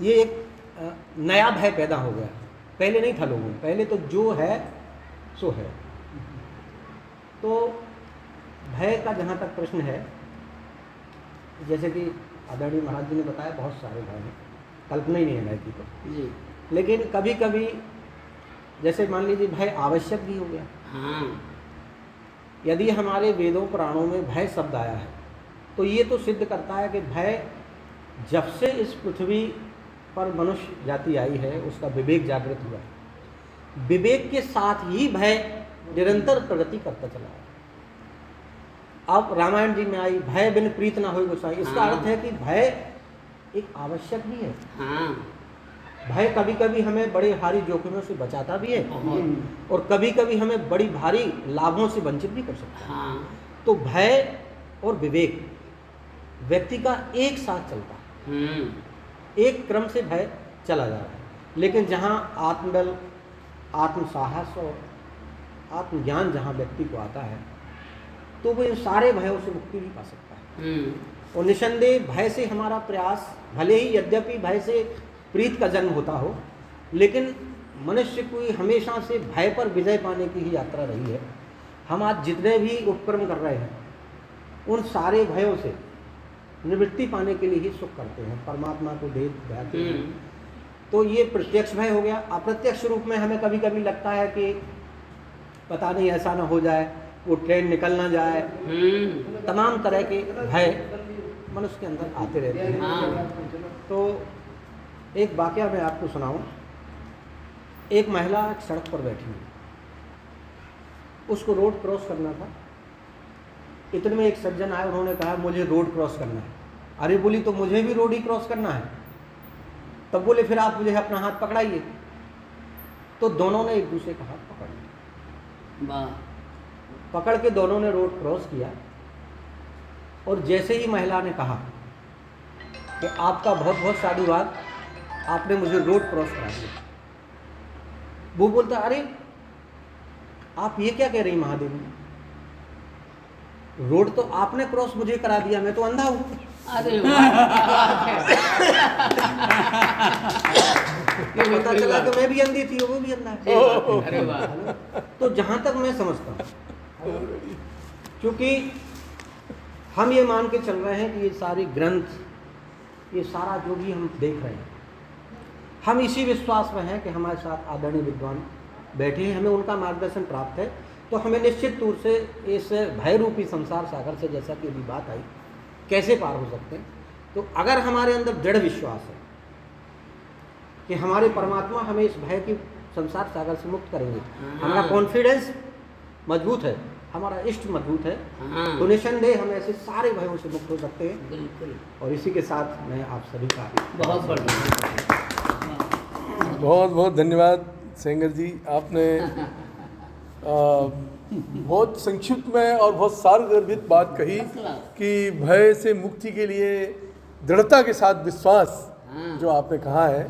ये एक नया भय पैदा हो गया, पहले नहीं था लोगों में। पहले तो जो है सो है। तो भय का जहाँ तक प्रश्न है, जैसे कि आदरणीय महाराज जी ने बताया, बहुत सारे भय हैं, कल्पना ही नहीं है भय की तो जी। लेकिन कभी कभी जैसे मान लीजिए भय आवश्यक भी हो गया। हाँ, यदि हमारे वेदों पुराणों में भय शब्द आया है तो ये तो सिद्ध करता है कि भय जब से इस पृथ्वी पर मनुष्य जाति आई है उसका विवेक जागृत हुआ है। विवेक के साथ ही भय निरंतर प्रगति करता चला है। अब रामायण जी में आई, भय बिन प्रीत ना होय गोसाई। इसका हाँ। अर्थ है कि भय एक आवश्यक भी है। हाँ, भय कभी कभी हमें बड़े भारी जोखिमों से बचाता भी है बहुत। और कभी कभी हमें बड़ी भारी लाभों से वंचित भी कर सकता है। हाँ, तो भय और विवेक व्यक्ति का एक साथ चलता है, एक क्रम से भय चला जा रहा है। लेकिन जहाँ आत्मबल, आत्मसाहस और आत्मज्ञान जहाँ व्यक्ति को आता है तो वो इन सारे भयों से मुक्ति भी पा सकता है। और निसंदेह भय से हमारा प्रयास, भले ही यद्यपि भय से प्रीत का जन्म होता हो, लेकिन मनुष्य को हमेशा से भय पर विजय पाने की ही यात्रा रही है। हम आज जितने भी उपक्रम कर रहे हैं उन सारे भयों से निवृत्ति पाने के लिए ही सुख करते हैं, परमात्मा को दे जाते हैं। तो ये प्रत्यक्ष भय हो गया। अप्रत्यक्ष रूप में हमें कभी कभी लगता है कि पता नहीं ऐसा ना हो जाए, वो ट्रेन निकल ना जाए। तमाम तरह के भय मनुष्य के अंदर आते रहते हैं। हाँ। तो एक वाकया मैं आपको सुनाऊं। एक महिला एक सड़क पर बैठी हुई, उसको रोड क्रॉस करना था। इतने में एक सज्जन आए, उन्होंने कहा मुझे रोड क्रॉस करना है। अरे बोली तो मुझे भी रोड ही क्रॉस करना है। तब बोले फिर आप मुझे अपना हाथ पकड़ाइए। तो दोनों ने एक दूसरे का हाथ पकड़ लिया। वाह। पकड़ के दोनों ने रोड क्रॉस किया और जैसे ही महिला ने कहा कि आपका बहुत बहुत साधुवाद, आपने मुझे रोड क्रॉस करा दिया, वो बोलता अरे आप ये क्या कह रही महादेवी, रोड तो आपने क्रॉस मुझे करा दिया, मैं तो अंधा हूं। अरे वाह, क्या बात है। तो पता चला कि मैं भी अंधी थी, वो भी अंधा है। अरे वाह। तो जहां तक मैं समझता हूं, क्योंकि हम ये मान के चल रहे हैं कि ये सारे ग्रंथ, ये सारा जो भी हम देख रहे हैं, हम इसी विश्वास में हैं कि हमारे साथ आदरणीय विद्वान बैठे हैं, हमें उनका मार्गदर्शन प्राप्त है। तो हमें निश्चित तौर से इस भय रूपी संसार सागर से, जैसा कि अभी बात आई, कैसे पार हो सकते हैं। तो अगर हमारे अंदर दृढ़ विश्वास है कि हमारे परमात्मा हमें इस भय की संसार सागर से मुक्त करेंगे, हमारा कॉन्फिडेंस मजबूत है, हमारा इष्ट मजबूत है, तो निसंदेह हम ऐसे सारे भयों से मुक्त हो सकते हैं। बिल्कुल। और इसी के साथ मैं आप सभी का बहुत बढ़िया। बहुत बहुत धन्यवाद सेंगर जी। आपने बहुत संक्षिप्त में और बहुत सारगर्भित बात कही कि भय से मुक्ति के लिए दृढ़ता के साथ विश्वास जो आपने कहा है,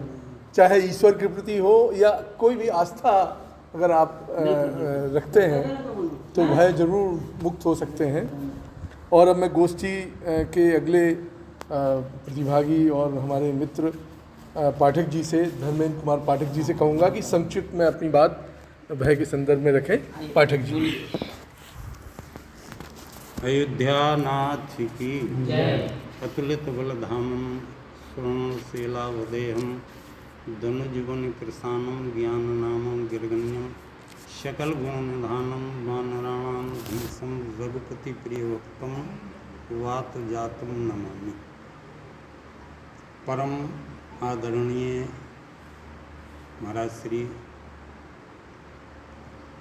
चाहे ईश्वर के प्रति हो या कोई भी आस्था अगर आप रखते हैं तो भय जरूर मुक्त हो सकते हैं। और अब मैं गोष्ठी के अगले प्रतिभागी और हमारे मित्र पाठक जी से, धर्मेंद्र कुमार पाठक जी से कहूँगा कि संक्षिप्त में अपनी बात भय के संदर्भ में रखें। पाठक जी। अयोध्यानाथ की जय। अतुलित बलधामम स्वर्णशिलावदेहम धनुजीवन कृषाणम ज्ञान नामम गिरगण्यम सकल गुण निधानम वानराणाम भीषम रघुपति प्रियवक्तम वात जातम नमामि। परम आदरणीय महाराज श्री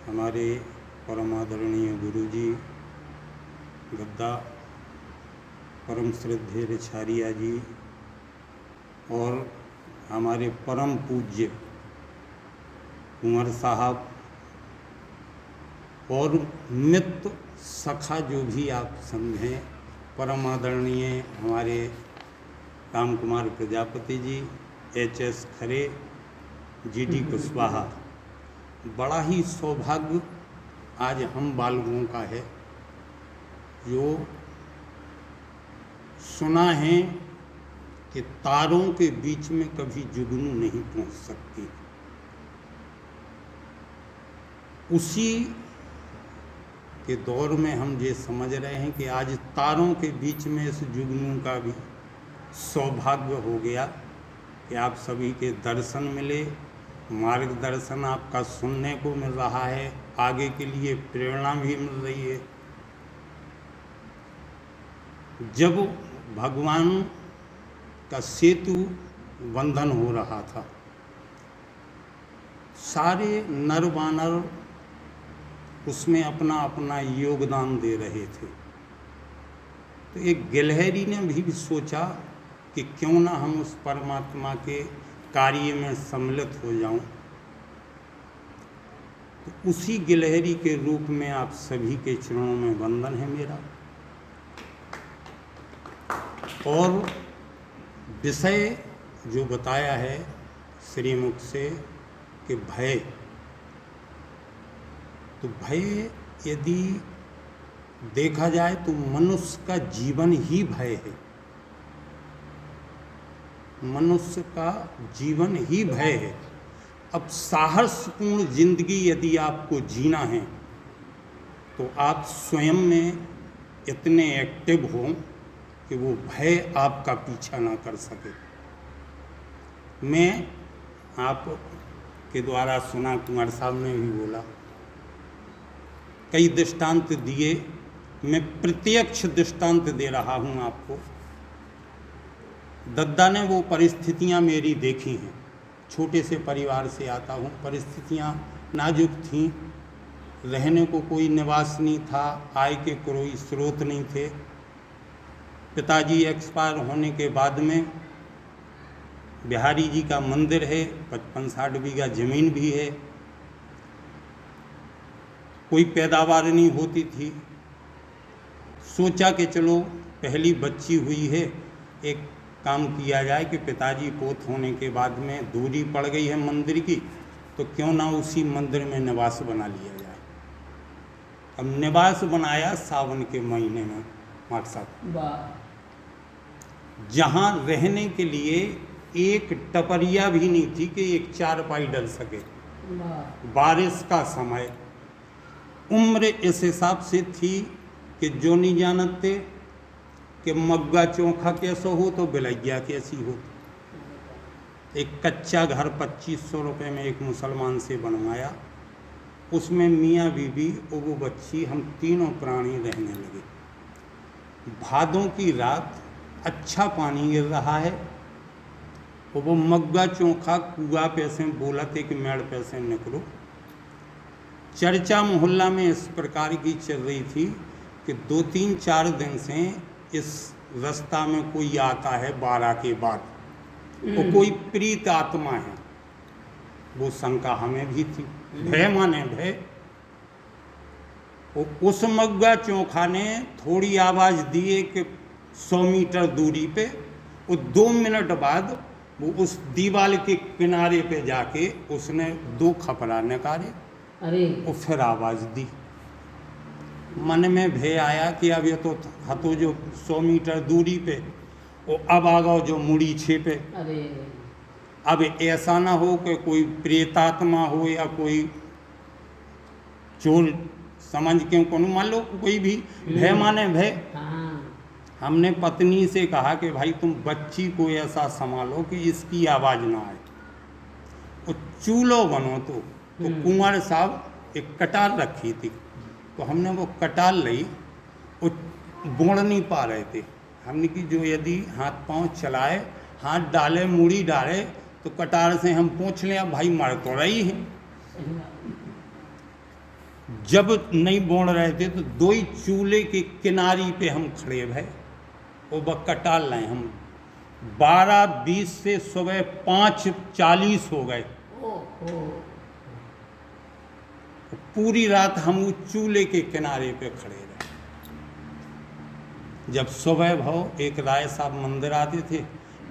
हमारे परम आदरणीय गुरुजी गद्दा परम श्रद्धेय रिछारिया जी और हमारे परम पूज्य कुंवर साहब और मित्र सखा जो भी आप समझें, परम आदरणीय हमारे राम कुमार प्रजापति जी, HS खरे, GD कुशवाहा, बड़ा ही सौभाग्य आज हम बालकों का है जो सुना है कि तारों के बीच में कभी जुगनू नहीं पहुंच सकती। उसी के दौर में हम ये समझ रहे हैं कि आज तारों के बीच में इस जुगनू का भी सौभाग्य हो गया कि आप सभी के दर्शन मिले, मार्गदर्शन आपका सुनने को मिल रहा है, आगे के लिए प्रेरणा भी मिल रही है। जब भगवान का सेतु बंधन हो रहा था, सारे नर वानर उसमें अपना अपना योगदान दे रहे थे। तो एक गिलहरी ने भी सोचा कि क्यों ना हम उस परमात्मा के कार्य में सम्मिलित हो जाऊं। तो उसी गिलहरी के रूप में आप सभी के चरणों में वंदन है मेरा। और विषय जो बताया है श्रीमुख से कि भय, तो भय यदि देखा जाए तो मनुष्य का जीवन ही भय है। मनुष्य का जीवन ही भय है। अब साहसपूर्ण जिंदगी यदि आपको जीना है तो आप स्वयं में इतने एक्टिव हों कि वो भय आपका पीछा ना कर सके। मैं आप के द्वारा सुना, कुंवर साहब ने भी बोला, कई दृष्टांत दिए, मैं प्रत्यक्ष दृष्टांत दे रहा हूँ आपको। दद्दा ने वो परिस्थितियाँ मेरी देखी हैं। छोटे से परिवार से आता हूँ, परिस्थितियाँ नाजुक थीं, रहने को कोई निवास नहीं था, आय के कोई स्रोत नहीं थे। पिताजी एक्सपायर होने के बाद में बिहारी जी का मंदिर है, 55-60 बीघा जमीन भी है, कोई पैदावार नहीं होती थी। सोचा कि चलो पहली बच्ची हुई है, एक काम किया जाए कि पिताजी पोत होने के बाद में दूरी पड़ गई है मंदिर की, तो क्यों ना उसी मंदिर में निवास बना लिया जाए। अब निवास बनाया सावन के महीने में मार्ग साहब, जहाँ रहने के लिए एक टपरिया भी नहीं थी कि एक चारपाई डल सके। बारिश का समय, उम्र इस हिसाब से थी कि जो नहीं जानते कि मग्गा चोखा कैसा हो तो बिलैया कैसी हो। एक कच्चा घर 2500 रुपये में एक मुसलमान से बनवाया, उसमें मियाँ बीबी और वो बच्ची, हम तीनों प्राणी रहने लगे। भादों की रात अच्छा पानी गिर रहा है और वो मग्गा चोखा कुआ पे से बोला थे कि मेड़ पे से निकलो। चर्चा मोहल्ला में इस प्रकार की चल रही थी कि 2-3-4 दिन से इस रास्ता में कोई आता है 12 के बाद, और कोई प्रीत आत्मा है। वो शंका हमें भी थी, भय माने भय। उस मग्गा चोखा ने थोड़ी आवाज़ दिए कि 100 मीटर दूरी पे, और 2 मिनट बाद वो उस दीवार के किनारे पे जाके उसने 2 खपरा निकाले। अरे और फिर आवाज़ दी। मन में भय आया कि अब ये तो हतो जो 100 मीटर दूरी पे, और अब आ गओ जो मुड़ी छे पे। अरे अब ऐसा ना हो कि कोई प्रेतात्मा हो या कोई चोर समझ के कोनो, मान लो कोई भी भय माने भय। हाँ, हमने पत्नी से कहा कि भाई तुम बच्ची को ऐसा संभालो कि इसकी आवाज़ ना आए, और चूल्हो बनो। तो कुंवर साहब एक कटार रखी थी, तो हमने वो कटार ली, और बोड़ नहीं पा रहे थे। हमने कि जो यदि हाथ पांव चलाए, हाथ डाले, मुड़ी डाले, तो कटार से हम पूछ लें, अब भाई मर तो रही है। जब नहीं बोड़ रहे थे तो 2 ही चूल्हे के किनारी पे हम खड़े भय, और वह कटार लाए हम 12:20 से सुबह 5:40 हो गए। पूरी रात हम उस चूल्हे के किनारे पे खड़े रहे। जब सुबह भाव एक राय साहब मंदिर आते थे,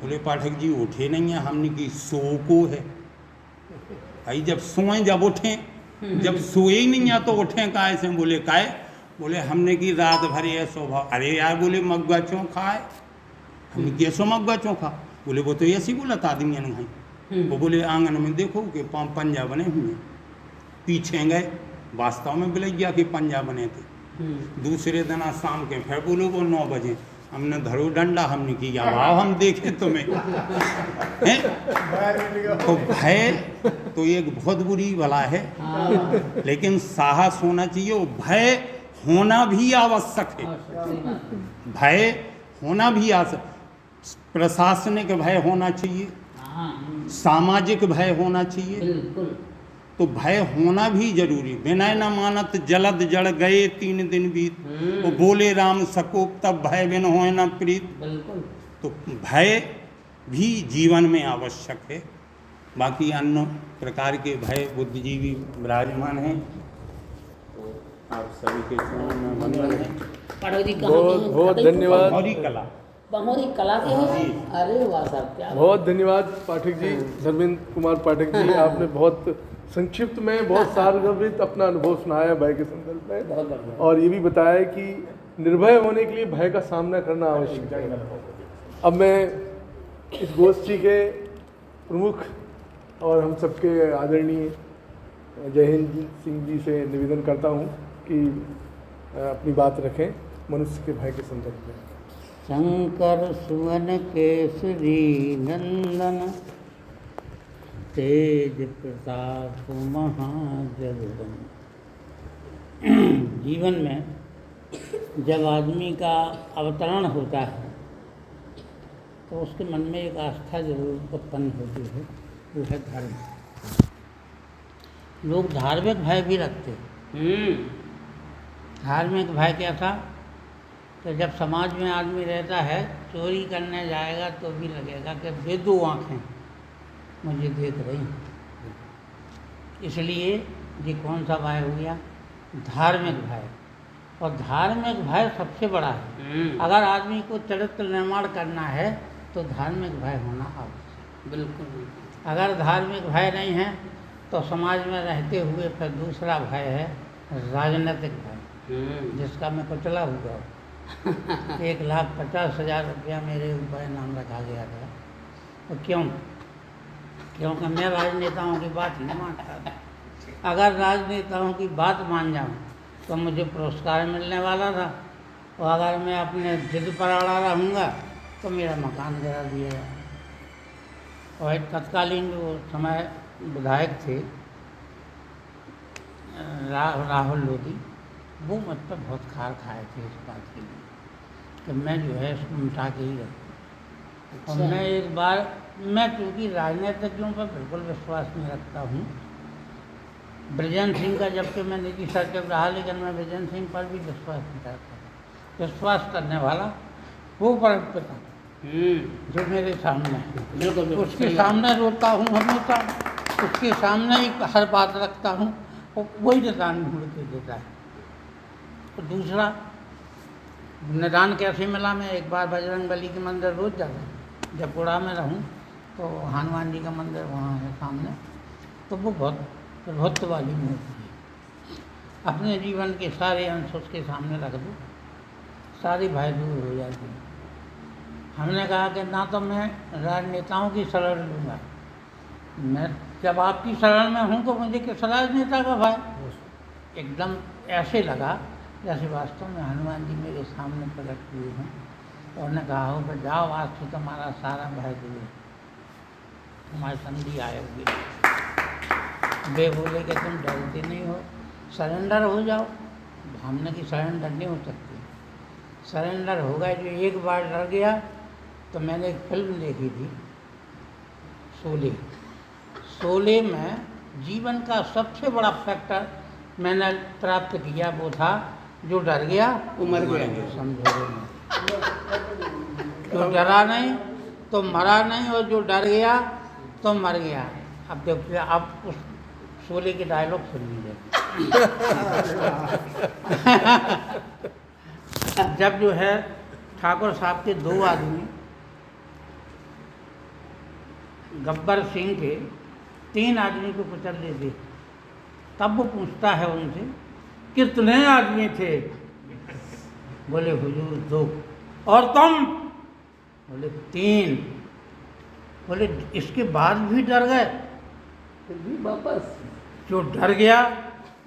बोले पाठक जी उठे नहीं है। हमने की सो को है भाई, जब सोए जब उठें, जब सोए ही नहीं है तो उठें काहे से? बोले काहे? बोले हमने की रात भर ये स्वभाव। अरे यार, बोले मग्गा चोखा है। हमने कैसो मग्गा चोखा? बोले वो तो ऐसी बोला था आदमी नहीं। वो बोले आंगन में देखो कि पंजा बने हुए, पीछे गए, वास्तव में बिलैया के पंजा बने थे। दूसरे दिन शाम के फिर बोलो वो 9 बजे हमने धरो डंडा, हमने किया वाह हम देखे तुम्हें हैं? तो भय तो एक बहुत बुरी बला है, लेकिन साहस होना चाहिए। वो भय होना भी आवश्यक है, भय होना भी आवश्यक। प्रशासनिक भय होना चाहिए, सामाजिक भय होना चाहिए, तो भय होना भी जरूरी। विनय न मानत जलद जड़ गए 3 दिन बीत, वो बोले राम सकोप तब भय बिन होए न प्रीत। तो भय भी जीवन में आवश्यक है। बाकी अन्य प्रकार के भय बुद्धिजीवी विराजमान हैं। आप सभी के चरणों में वंदन है। पाठक जी बहुत बहुत धन्यवाद। बहौरी कला, बहौरी कला के हैं। अरे वाह साहब, क्या बहुत धन्यवाद पाठक जी, धर्मेंद्र कुमार पाठक जी। आपने बहुत संक्षिप्त में बहुत सारगर्भित अपना अनुभव सुनाया भय के संदर्भ में, बहुत बढ़िया। और ये भी बताया कि निर्भय होने के लिए भय का सामना करना आवश्यक है। अब मैं इस गोष्ठी के प्रमुख और हम सबके आदरणीय जय हिंद सिंह जी से निवेदन करता हूँ कि अपनी बात रखें मनुष्य के भय के संदर्भ में। शंकर सुवन केसरी नंदन, तेज प्रताप महाजगवन। जीवन में जब आदमी का अवतरण होता है तो उसके मन में एक आस्था जरूर उत्पन्न होती है, वो है धर्म। लोग धार्मिक भय भी रखते हैं। धार्मिक भय क्या था? तो जब समाज में आदमी रहता है, चोरी करने जाएगा तो भी लगेगा कि बेदो आँखें मुझे देख रही हैं। इसलिए ये कौन सा भय हो गया? धार्मिक भय। और धार्मिक भय सबसे बड़ा है। अगर आदमी को चरित्र निर्माण करना है तो धार्मिक भय होना आवश्यक। बिल्कुल। अगर धार्मिक भय नहीं है तो समाज में रहते हुए फिर दूसरा भय है राजनीतिक भय, जिसका मैं कुचला हुआ। 1,50,000 रुपया मेरे ऊपर नाम रखा गया था। तो क्योंकि मैं राजनेताओं की बात नहीं मानता था। अगर राजनेताओं की बात मान जाऊं तो मुझे पुरस्कार मिलने वाला था, और अगर मैं अपने जिद पर अड़ा रहूँगा तो मेरा मकान गिरा दिया जाएगा। और तत्कालीन जो समय विधायक थे राहुल लोधी, वो मुझ पर बहुत खार खाए थे इस बात के लिए कि मैं जो है इसको मिटा के ही रखूँ। और मैं एक बार, मैं क्योंकि राजनीतिज्ञों पर बिल्कुल विश्वास नहीं रखता हूँ। ब्रजेंद्र सिंह का जबकि मैं निजी सचिव रहा, लेकिन मैं ब्रजेंद्र सिंह पर भी विश्वास नहीं करता था। विश्वास करने वाला वो परम पिता जो मेरे सामने है, उसके सामने रोता हूँ हमेशा, उसके सामने ही हर बात रखता हूँ, वही निदान ढूंढ के देता है। तो दूसरा निदान कैसे मिला? मैं एक बार बजरंग बली के मंदिर रोज जाता हूँ। जब पुरा में रहूँ तो हनुमान जी का मंदिर वहाँ है सामने, तो वो बहुत प्रभुत्व वाली मूर्ति है। अपने जीवन के सारे अंश उसके सामने रख दो, सारी भय दूर हो जाती है। हमने कहा कि ना तो मैं राजनेताओं की शरण लूँगा, मैं जब आपकी शरण में हूँ तो मुझे किस राजनेता का भय? एकदम ऐसे लगा जैसे वास्तव में हनुमान जी मेरे सामने प्रकट हुए हैं। और उन्होंने कहा हो कि जाओ, आज तो तुम्हारा सारा भय दूर है, तुम्हारे समझी आए हुए। वे बोले कि तुम डरते नहीं हो, सरेंडर हो जाओ। हमने की सरेंडर नहीं हो सकती, सरेंडर होगा। जो एक बार डर गया तो मैंने एक फिल्म देखी थी शोले में जीवन का सबसे बड़ा फैक्टर मैंने प्राप्त किया, वो था जो डर गया वो मर गया। समझो, जो डरा नहीं तो मरा नहीं, और जो डर गया तो मर गया। अब देखिए, आप उस शोले के डायलॉग सुन लीजिए। जब जो है ठाकुर साहब के 2 आदमी गब्बर सिंह के 3 आदमी को कुचल लेते, तब वो पूछता है उनसे, कितने आदमी थे? बोले हुजूर 2। और तुम? बोले 3। बोले इसके बाद भी डर गए? फिर भी वापस। जो डर गया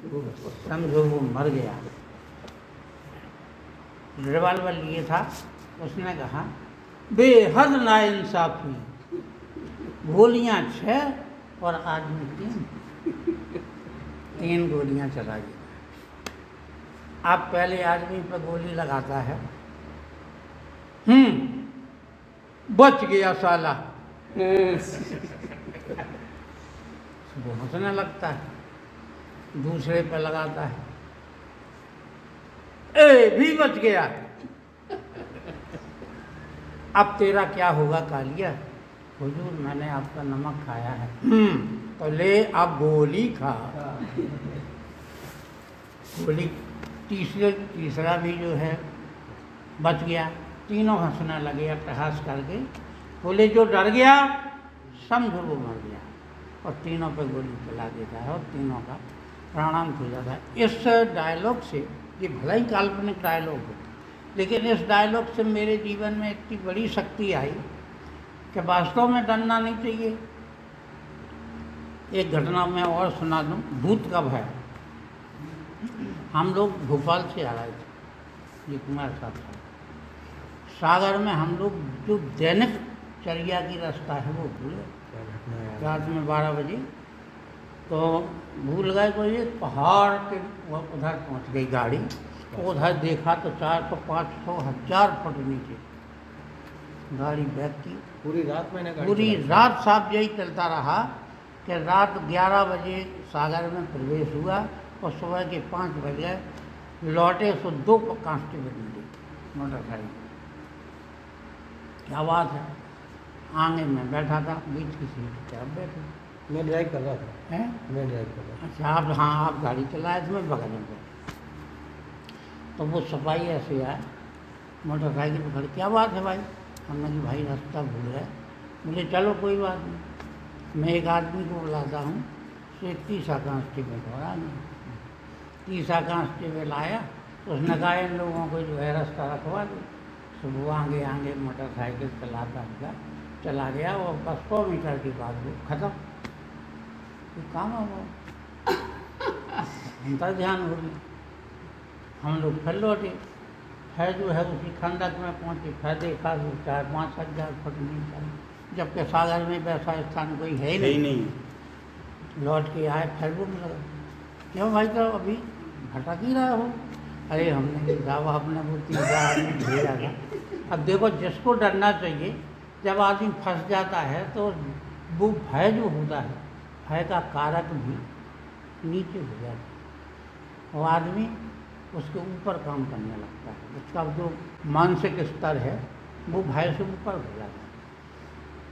वो समझो वो मर गया। रिवाल्वर लिए था, उसने कहा बेहद नाइंसाफी, गोलियां 6 और आदमी 3 गोलियां चला गई। आप पहले आदमी पर गोली लगाता है, बच गया साला, वो हंसने लगता है। दूसरे पे लगाता है, ए भी बच गया। अब तेरा क्या होगा कालिया? हुजूर मैंने आपका नमक खाया है। तो ले अब गोली खा। गोली तीसरा भी जो है बच गया। तीनों हंसने लगे अट्टहास करके, बोले जो डर गया समझो वो मर गया। और तीनों पे गोली चला देता है और तीनों का प्राणांत हो जाता है। इस डायलॉग से, ये भला ही काल्पनिक डायलॉग है, लेकिन इस डायलॉग से मेरे जीवन में इतनी बड़ी शक्ति आई कि वास्तव में डरना नहीं चाहिए। एक घटना मैं और सुना दूं, भूत का भय। हम लोग भोपाल से आ रहे थे, ये कुमार साहब सागर में। हम लोग जो दैनिक चर्या की रास्ता है वो भूले, रात में 12 बजे तो भूल गए। तो ये पहाड़ के उधर पहुंच गई गाड़ी, उधर देखा तो 400, 500, 1000 फुट नीचे गाड़ी बैक की। पूरी रात मैंने गाड़ी पूरी चलाई। रात साहब यही चलता रहा कि रात 11 बजे सागर में प्रवेश हुआ और सुबह के 5 बजे लौटे। तो 2 कांस्टेबल मिले मोटरसाइकिल। क्या बात है? आगे में बैठा था, बीच की सीट पे आप बैठे। मैं ड्राइव कर रहा था। हैं? मैं ड्राइव कर रहा था। अच्छा, आप, हाँ आप गाड़ी चलाए थे, मैं बगल में बैठा। तो वो सिपाही ऐसे आए, मोटरसाइकिल पर खड़े, क्या बात है भाई? हमने कि भाई रास्ता भूल गए। मुझे चलो कोई बात नहीं, मैं एक आदमी को बुलाता हूँ, से 30 कांस्टेबल और आगे 30 कांस्टेबल आया। तो उसने कहा इन लोगों को जो है रास्ता रखवा दो। तो वो आगे आगे मोटरसाइकिल चला गया और बस 100 मीटर के बाद वो खत्म। तो काम है वो अंतर ध्यान हो गई। हम लोग फिर लौटे, है जो है उसी खंडक में पहुँचे। फिर देखा तो 4-5 हज़ार फुट नीचे, जबकि सागर में वैसा स्थान कोई है ही नहीं। लौट के आए, फिर वो लगा, क्यों भाई साहब अभी भटक ही रहा हो? अरे हमने साहब आपने वो 3 आदमी भेजा था। अब देखो, जिसको डरना चाहिए, जब आदमी फंस जाता है तो वो भय जो होता है, भय का कारक भी नीचे हो जाता है। वो आदमी उसके ऊपर काम करने लगता है, उसका जो मानसिक स्तर है वो भय से ऊपर हो जाता है।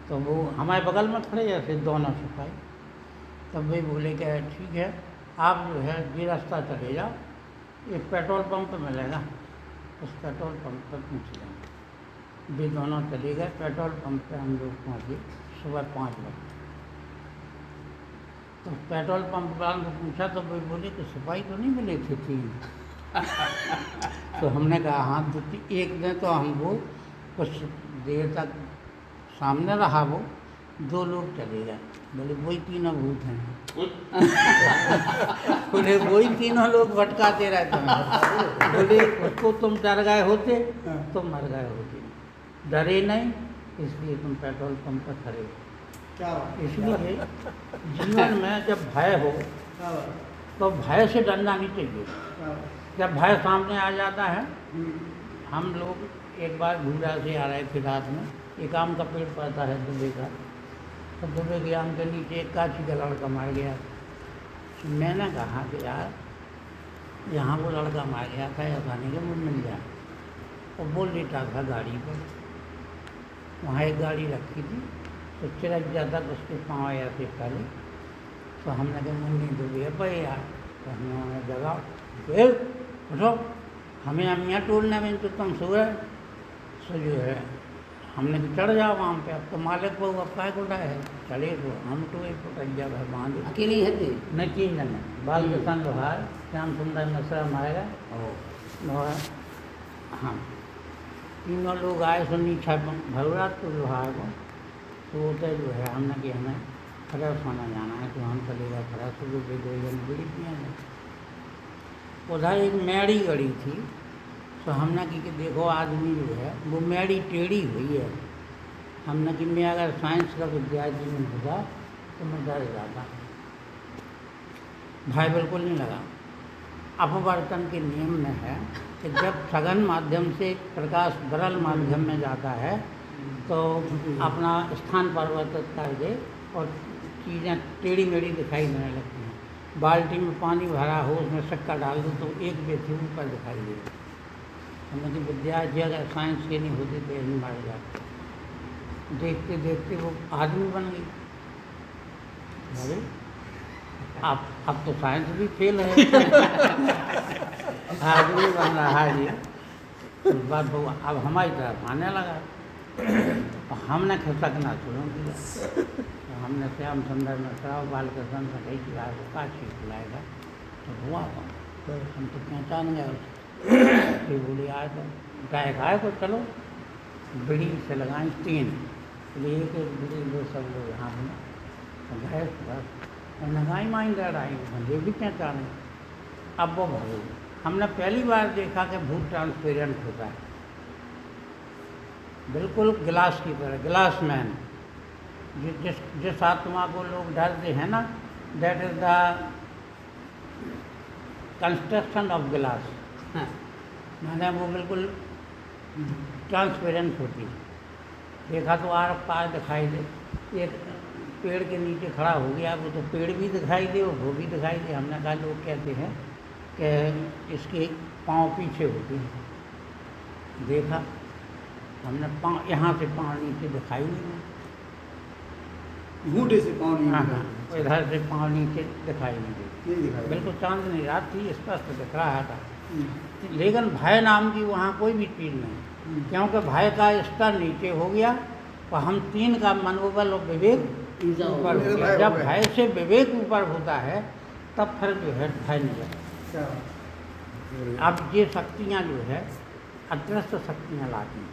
तो वो हमारे बगल में खड़े ऐसे दोनों सिपाही, तब वे बोले कि ठीक है आप जो है ये रास्ता चले जाओ, एक पेट्रोल पंप मिलेगा, उस पेट्रोल पंप पर पहुँच जाएंगे। वे दोनों चले गए। पेट्रोल पंप पे हम लोग पहुँचे सुबह 5 बजे। तो पेट्रोल पंप वालों को पूछा तो वे बोले कि सिपाही तो नहीं मिले थे 3। तो हमने कहा हाँ, 1 दिन तो हमको कुछ देर तक सामने रहा, वो 2 लोग चले गए। बोले वही 3 भूत हैं। बोले वही 3 लोग भटकाते रहते हैं। बोले उसको तुम डर गए होते तो मर गए होते, डरे नहीं, इसलिए तुम पेट्रोल पंप पर खड़े हो। क्या बात? इसलिए जीवन में जब भय हो क्या बात? तो भय से डरना नहीं चाहिए। क्या बात? जब भय सामने आ जाता है, हम लोग एक बार घूरा से आ रहे थे रात में, एक आम का पेड़ पड़ता है दुबे का, तो दुबे के आम के नीचे एक काची का लड़का मार गया। तो मैंने कहा कि यार यहाँ वो लड़का मार गया था, ऐसा नहीं कि वो मिल जाए। और वो लेटा था गाड़ी पर। वहाँ एक गाड़ी रखी थी, तो चिरक जाता तो उसके पाँव ऐसे पहले, तो हमने कहा मुन्नी तो भैया भाई यार, तो हमने उन्हें जगा, फिर उठो, हमें अब यहाँ टोलने में तो तुम सो गए। सो जो है हमने तो चढ़ जाओ वहाँ पे, अब तो मालिक को अब काय कोटा है, चढ़े तो हम तो एक पटैया भर बांधे। अकेले ही है थे? नहीं, 3 जन है, बाल किसान लोहार, श्याम सुंदर मिश्रा माएगा और हाँ, तीनों लोग आए। सो नीचा भरूरा तो लोहार को, तो होते जो है हमने कि हमें फ्रेश होना जाना है, तो हम चलेगा फ्रेश हो गए, 2 जन बीड़ी पिए हैं। उधर एक मेड़ी गड़ी थी, तो हमने कि देखो आदमी जो है वो मेड़ी टेढ़ी हुई है। हमने कि मैं अगर साइंस का विद्यार्थी में होता तो मैं डर जाता। भाई बिल्कुल नहीं लगा। अपवर्तन के नियम में है कि जब सघन माध्यम से प्रकाश विरल माध्यम में जाता है तो अपना स्थान परिवर्तित कर दे और चीज़ें टेढ़ी मेढ़ी दिखाई देने लगती हैं। बाल्टी में पानी भरा हो, उसमें शक्कर डाल दो तो एक व्यक्ति ऊपर दिखाई दे। हमने विद्यार्थी अगर साइंस के नहीं होते तो नहीं मारे जाते। देखते देखते वो आदमी बन गई। अरे अब तो साइंस भी फेल है। आदमी बन रहा है जी। उस बात वो अब हमारी तरफ आने लगा, तो हमने खिसकना शुरू किया। तो हमने श्याम सुंदर में श्राव बाल कृष्ण से कही कि आज काशी खिलाएगा, तो हुआ हम तो पहचान गए उसको। फिर बोले आए तो गाय खाए को चलो, बीड़ी से लगाएं 3, एक बीड़ी 2 सब लोग यहाँ में गए बस नगाई माइंड आई, मुझे भी पहचाने। अब वो भाई हमने पहली बार देखा कि भूत ट्रांसपेरेंट होता है, बिल्कुल गिलास की तरह, गिलास मैन। जिस आत्मा को लोग डरते हैं ना, that is the construction of गिलास। मैंने वो बिल्कुल ट्रांसपेरेंट होती है। देखा तो आर पार दिखाई दे, एक पेड़ के नीचे खड़ा हो गया, वो तो पेड़ भी दिखाई दे और वो भी दिखाई दे। हमने कहा लोग कहते हैं कि इसके पाँव पीछे होते हैं। देखा हमने पाँव, यहाँ से पाँव नीचे दिखाई नहीं, घूंटे से पाँव नहीं हाँ निकला। हाँ, इधर से पाँव नीचे दिखाई नहीं दी। नहीं दिखाई बिल्कुल चांदनी रात थी, स्पष्ट दिख रहा था। लेकिन भय नाम की वहाँ कोई भी चीज़ नहीं, क्योंकि भय का स्तर नीचे हो गया और हम 3 का मनोबल और विवेक ऊपर हो गया। जब भय से विवेक ऊपर होता है तब फिर जो है भय नहीं लगता। क्या अब ये शक्तियाँ जो है अदृश्य शक्तियाँ लाती हैं,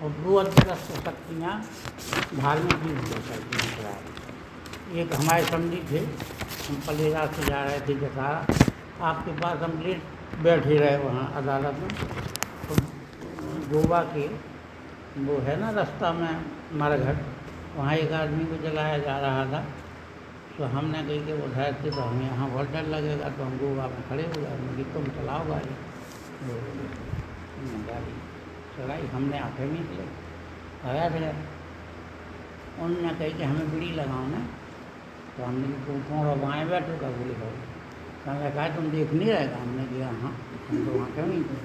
और वो अदृश्य शक्तियाँ धार्मिक भी हो सकती हैं। एक हमारे समझी थे, हम पलेरा से जा रहे थे जसारा, आपके पास हम लेट बैठे रहे वहाँ अदालत में। तो गोवा के वो है ना रास्ता में मरघट, वहाँ एक आदमी को जलाया जा रहा था। तो हमने कही कि वो उधर से तो हमें यहाँ बहुत डर लगेगा, तो हम गोवा में खड़े हो गए। हमने कहा तुम चलाओ गाड़ी। तो गाड़ी चलाई, हमने आँखें निकले आया गया। उन्होंने कही कि हमें बीड़ी लगाओ ना, तो हमने कौन और बाएँ बैठो का बोले हो। हमने कहा तुम देख नहीं रहेगा। हमने कहा हाँ, हम तो आँखें नहीं थी।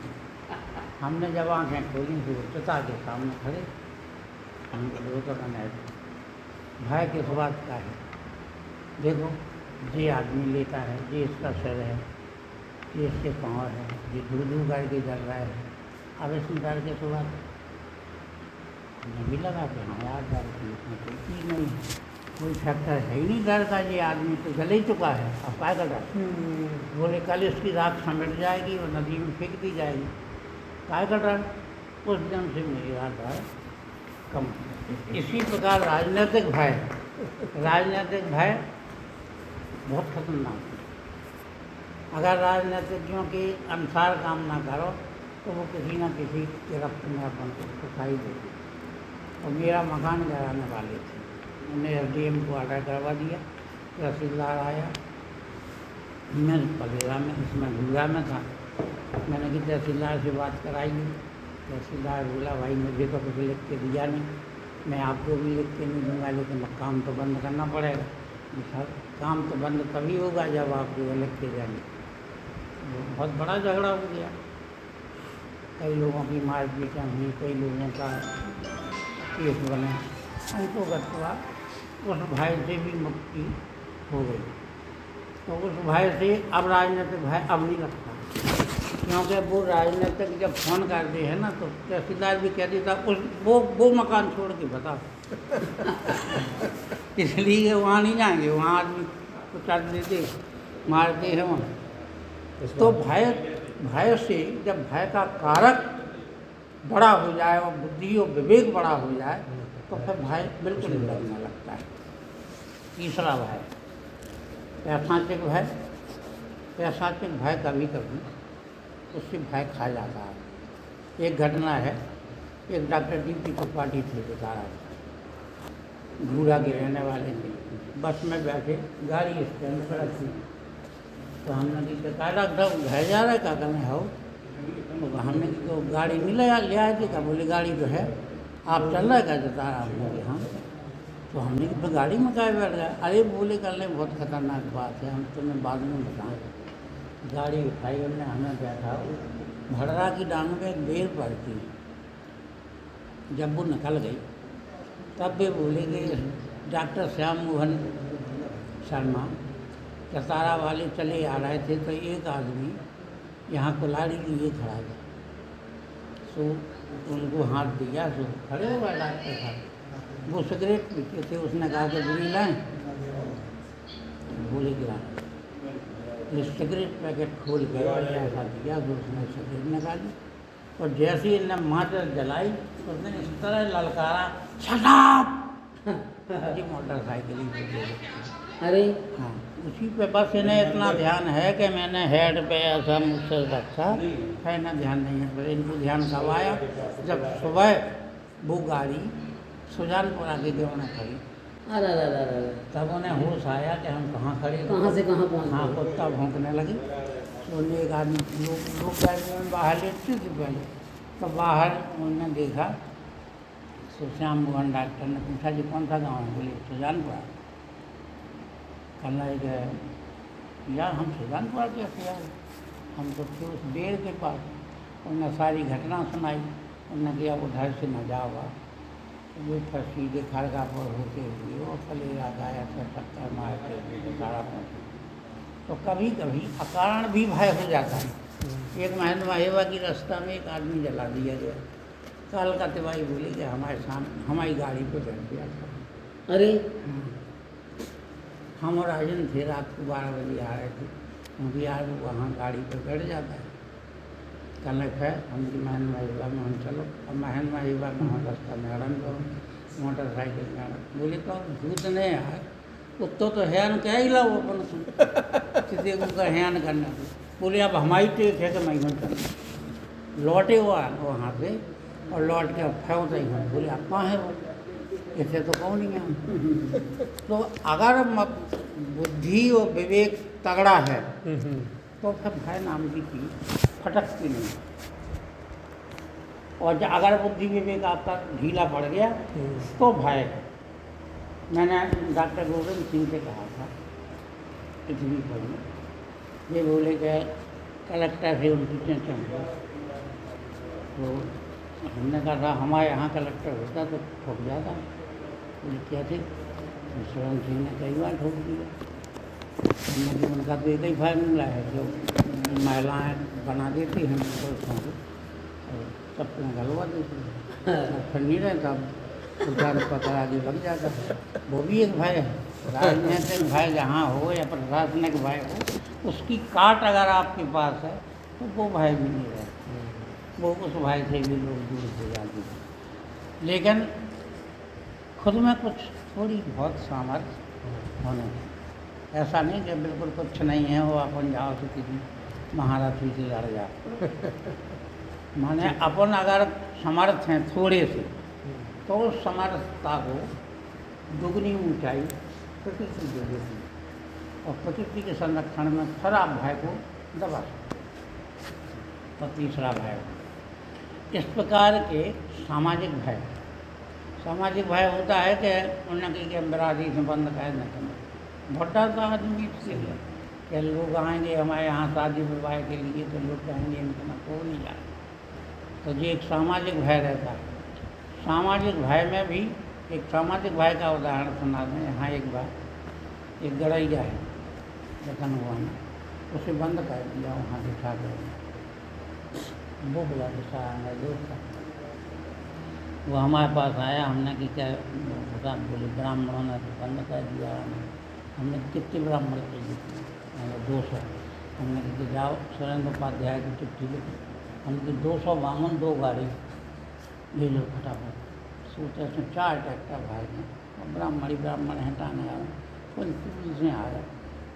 हमने जब आँखें खोली तो वो चिता के सामने खड़े। हमको दो तो कहना भय किस बात का है? देखो ये आदमी लेता है, ये इसका सिर है, ये इसके पाँव है, ये दूर करके जल रहा है। अब इसमें डर के सुबह नहीं लगा कि हाँ यार डर की इसमें कोई चीज़ नहीं है, कोई फैक्टर है ही नहीं डर का। ये आदमी तो जल ही चुका है, अब क्या कर डर? बोले कल इसकी राख समेट जाएगी और नदी में फेंक दी जाएगी, क्या कर डर? उस दिन से मेरा डर कम। इसी प्रकार राजनीतिक भय, राजनीतिक भय बहुत खतरनाक है। अगर राजनीतिज्ञों के अनुसार काम ना करो तो वो किसी न किसी के रफ्त में अपन को फंसाई देगी। और मेरा मकान गिराने वाले थे, उन्हें SDM को ऑर्डर करवा दिया। तहसीलदार आया, मैं पलेरा में इसमें घूरा में था। मैंने कि तहसीलदार से बात कराई। तहसीलदार बोला भाई मुझे तो कुछ लिख के दिया नहीं, मैं आपको भी लिख के नहीं दूँगा, लेकिन काम तो बंद करना पड़ेगा। सर काम तो बंद तभी होगा जब आप जो लिख के जाएंगे। बहुत बड़ा झगड़ा हो गया, कई लोगों की मारपीट हुई, कई लोगों का केस बने, उनको गतवा उस भाई से भी मुक्ति हो गई। तो उस भाई से अब राजनीतिक भाई अब नहीं लगता, क्योंकि वो राजनीतिक जब फोन करते हैं ना तो तहसीलदार भी कह देता उस वो मकान छोड़ के बता इसलिए वहाँ नहीं जाएंगे, वहाँ आदमी को काट देते मारते हैं वहाँ। तो भय से जब भय का कारक बड़ा हो जाए और बुद्धि और विवेक बड़ा हो जाए तो फिर भय बिल्कुल नहीं लगने लगता है। तीसरा भय पैशाचिक भय। पैशाचिक भय कभी कभी उससे भय खा जाता है। एक घटना है, एक डॉक्टर डीपी त्रिपाठी थे बेचारा, घूरा के रहने वाले थे, बस में बैठे, गाड़ी स्टैंड पर थी, तो हमने कहा डॉक्टर घर जा रहा है, क्या करना है हो? तो हमने तो गाड़ी नहीं ले आए थे, क्या बोले गाड़ी जो है आप चल रहा है क्या जता रहा हूँ? हाँ। तो हमने तो गाड़ी में क्या बैठ गया? अरे बोले करने बहुत खतरनाक बात है, हम तुम्हें बाद में बताएँ। गाड़ी उठाई हमने, हमें बैठा, भड़रा की डांग में एक बेल पड़ती, जब वो निकल गई तब वे बोले कि डॉक्टर श्याम मोहन शर्मा कतारा वाले चले आ रहे थे तो एक आदमी यहाँ कुल्हाड़ी लिए खड़ा था, सो उनको हाथ दिया, सो खड़े हुआ डॉक्टर साहब, वो सिगरेट पीते थे, उसने कहा कि बुरी लाएँ, बोले कि ये सिगरेट पैकेट खोल के और ऐसा दिया, तो उसने सिगरेट निकाली और जैसे ही इन्हें माचिस जलाई तो उसने इस तरह ललकारा, शराब जी मोटरसाइकिल ही। अरे हाँ, उसी पे बस इन्हें इतना ध्यान है कि मैंने हेड पे ऐसा मुझसे रखा है ना, ध्यान नहीं है। पर इनको ध्यान कब आया? जब सुबह वो गाड़ी सुजानपुरा के गाँव में खड़ी, अरे तब उन्हें होश आया कि हम कहाँ खड़े, कहाँ से कहाँ पहुँच हाँ, गए? कुत्ता भौंकने लगी। तो एक आदमी लोग गाड़ी में बाहर लेटते थे पहले, तो बाहर उन्होंने देखा, तो श्याम मोहन डॉक्टर ने पूछा जी कौन सा गाँव है? बोले सुजानपुरा। कहना एक यार हम सुजानपुरा कैसे यार, हम तो थे उस बेर के पास। उन्होंने सारी घटना सुनाई, उन्होंने किया उधर से न जाओगा, वो फिर सीधे खड़गापुर होते हुए वो फलेरा गया था, टक्कर मारते हुए सारा पहुँचे। तो कभी कभी अकारण भी भय हो जाता है। एक महेंद्र माहेवा की रास्ता में एक आदमी जला दिया गया, कल का तिवारी बोले कि हमारे सामने हमारी गाड़ी पे बैठ गया था। अरे हम और राजन थे, रात को 12 बजे आ रहे थे, क्योंकि यार वहाँ गाड़ी पे बैठ जाता है। कनक है हमकी महेंद्र माहेवा में हम चलो, अब महेंद्र माहेवा में हम रास्ता में हड़न करो मोटरसाइकिल में हड़न। बोले तो भूत नहीं यार, कुत्तो तो हैन क्या ही लाओ अपन किसी को का हैन करना। बोले अब हमारी टेक है कि मैं यूँ करना। लौटे हुआ वहाँ से और लौट के फेंक ही हूँ। बोले आप कहाँ है वो? ऐसे तो कौन नहीं है। तो अगर बुद्धि और विवेक तगड़ा है तो फिर भय नाम की चीज़ फटकती नहीं। और अगर बुद्धि विवेक आपका ढीला पड़ गया तो भय है। मैंने डॉक्टर गोविंद सिंह से कहा था पृथ्वी पर में, ये बोले कि कलेक्टर से उनकी टेंशन है। तो हमने कहा था हमारे यहाँ कलेक्टर होता तो ठोक जाता। बोले क्या थे? स्वर्ण सिंह ने कई बार ठोक दिया। उनका तो एक ही फार्मूला है जो महिलाएं बना देती हैं पुरुषों को और चप्पलें गलवा देती हैं, फिर नहीं रहता, उधार पकड़ा के लग जाता है। वो भी एक भय है। राजनीतिक भय जहाँ हो या प्रशासनिक भय हो, उसकी काट अगर आपके पास है तो वो भय भी नहीं रहता, वो उस भय से भी लोग दूर हो जाते हैं। लेकिन खुद में कुछ थोड़ी बहुत सामर्थ्य होने चाहिए। ऐसा नहीं कि बिल्कुल कुछ नहीं है वो अपन जाओ तो किसी महारथी से लड़ जाओ। माने अपन अगर समर्थ हैं थोड़े से तो उस समर्थता को दुगनी ऊंचाई प्रकृति दे देती है और प्रकृति के संरक्षण में खराब भय को दबा सकती। और तीसरा भय, इस प्रकार के सामाजिक भय होता है कि उन्होंने कि बरादरी से बंद कर न करना। बहुत डरता आदमी इसके लिए कि लोग आएंगे हमारे यहाँ शादी विवाह के लिए तो लोग कहेंगे इनके ना को नहीं जाए। तो ये एक सामाजिक भय रहता है। सामाजिक भय में भी एक सामाजिक भय का उदाहरण सुना दें। यहाँ एक बार एक गड़ैया है जतन हुआ में, उसे बंद कर दिया वहाँ बिठा कर। वो बोला दिशा मेरा दोस्त था, वो हमारे पास आया। हमने कि क्या बता, बोले ब्राह्मणों ने तो बंद कर दिया। हमने कितने ब्राह्मण चाहिए? 200। हमने कि जाओ सुरेंद्र उपाध्याय की चिट्ठी लिखी। हमने 200 वामन 2 गाड़ी ले लो फटाफट। सोचा इसमें 4 ट्रैक्टर भाई हैं और ब्राह्मण हटाने आए। कोई पुलिस में आया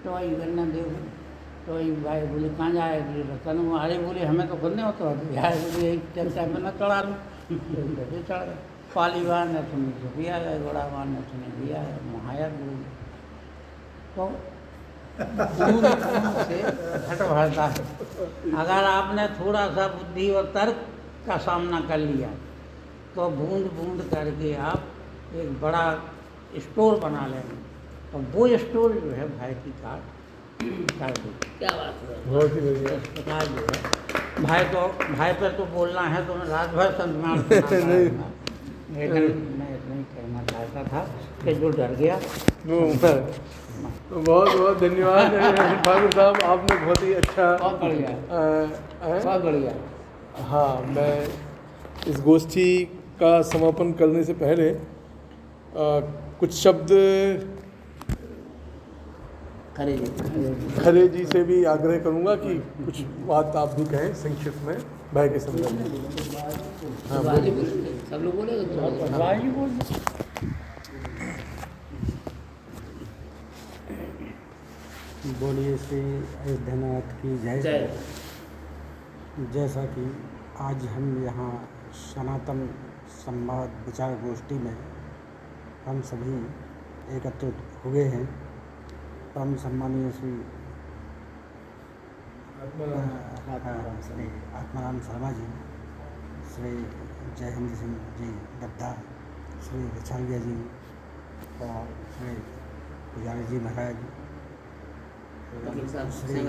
तो आई करना देखो तो ये भाई बोले कहाँ जाए रतन अरे बोले हमें तो खुद नहीं होता यार, बोले एक चलता में न चढ़ा लूँ चढ़ गए। पालीवार ने सुनी तो भी आया, घोड़ावार ने सुनी भी आया, महाया बोल तो पूरी से हट भरता है। अगर आपने थोड़ा सा बुद्धि और तर्क का सामना कर लिया तो बूंद बूंद करके आप एक बड़ा स्टोर बना लेंगे, और वो स्टोर जो है भाई की काट कर दो। क्या बात है। बहुत ही बढ़िया। इस प्रकार जो है भाई पर तो बोलना है तो मैं रात भर संस्मरण लेकिन मैं इतना ही कहना चाहता था कि जो डर गया तो बहुत बहुत धन्यवाद ठाकुर साहब, आपने बहुत ही अच्छा बहुत बढ़िया बहुत बढ़िया। हाँ, मैं इस गोष्ठी का समापन करने से पहले कुछ शब्द खरे जी से भी आग्रह करूंगा कि कुछ बात आप भी कहें संक्षिप्त में भाई के संदर्भ में। हाँ बोलिए। सब लोग बोले बोलिए श्री अयोध्यानाथ की जय। जय। जैसा कि आज हम यहाँ सनातन संवाद विचार गोष्ठी में हम सभी एकत्रित हुए हैं। परम सम्मानीय श्री आत्माराम शर्मा जी, श्री जयहिंद सिंह जी गद्दा, श्री रछालिया जी और श्री पुजारी जी महाराज, श्री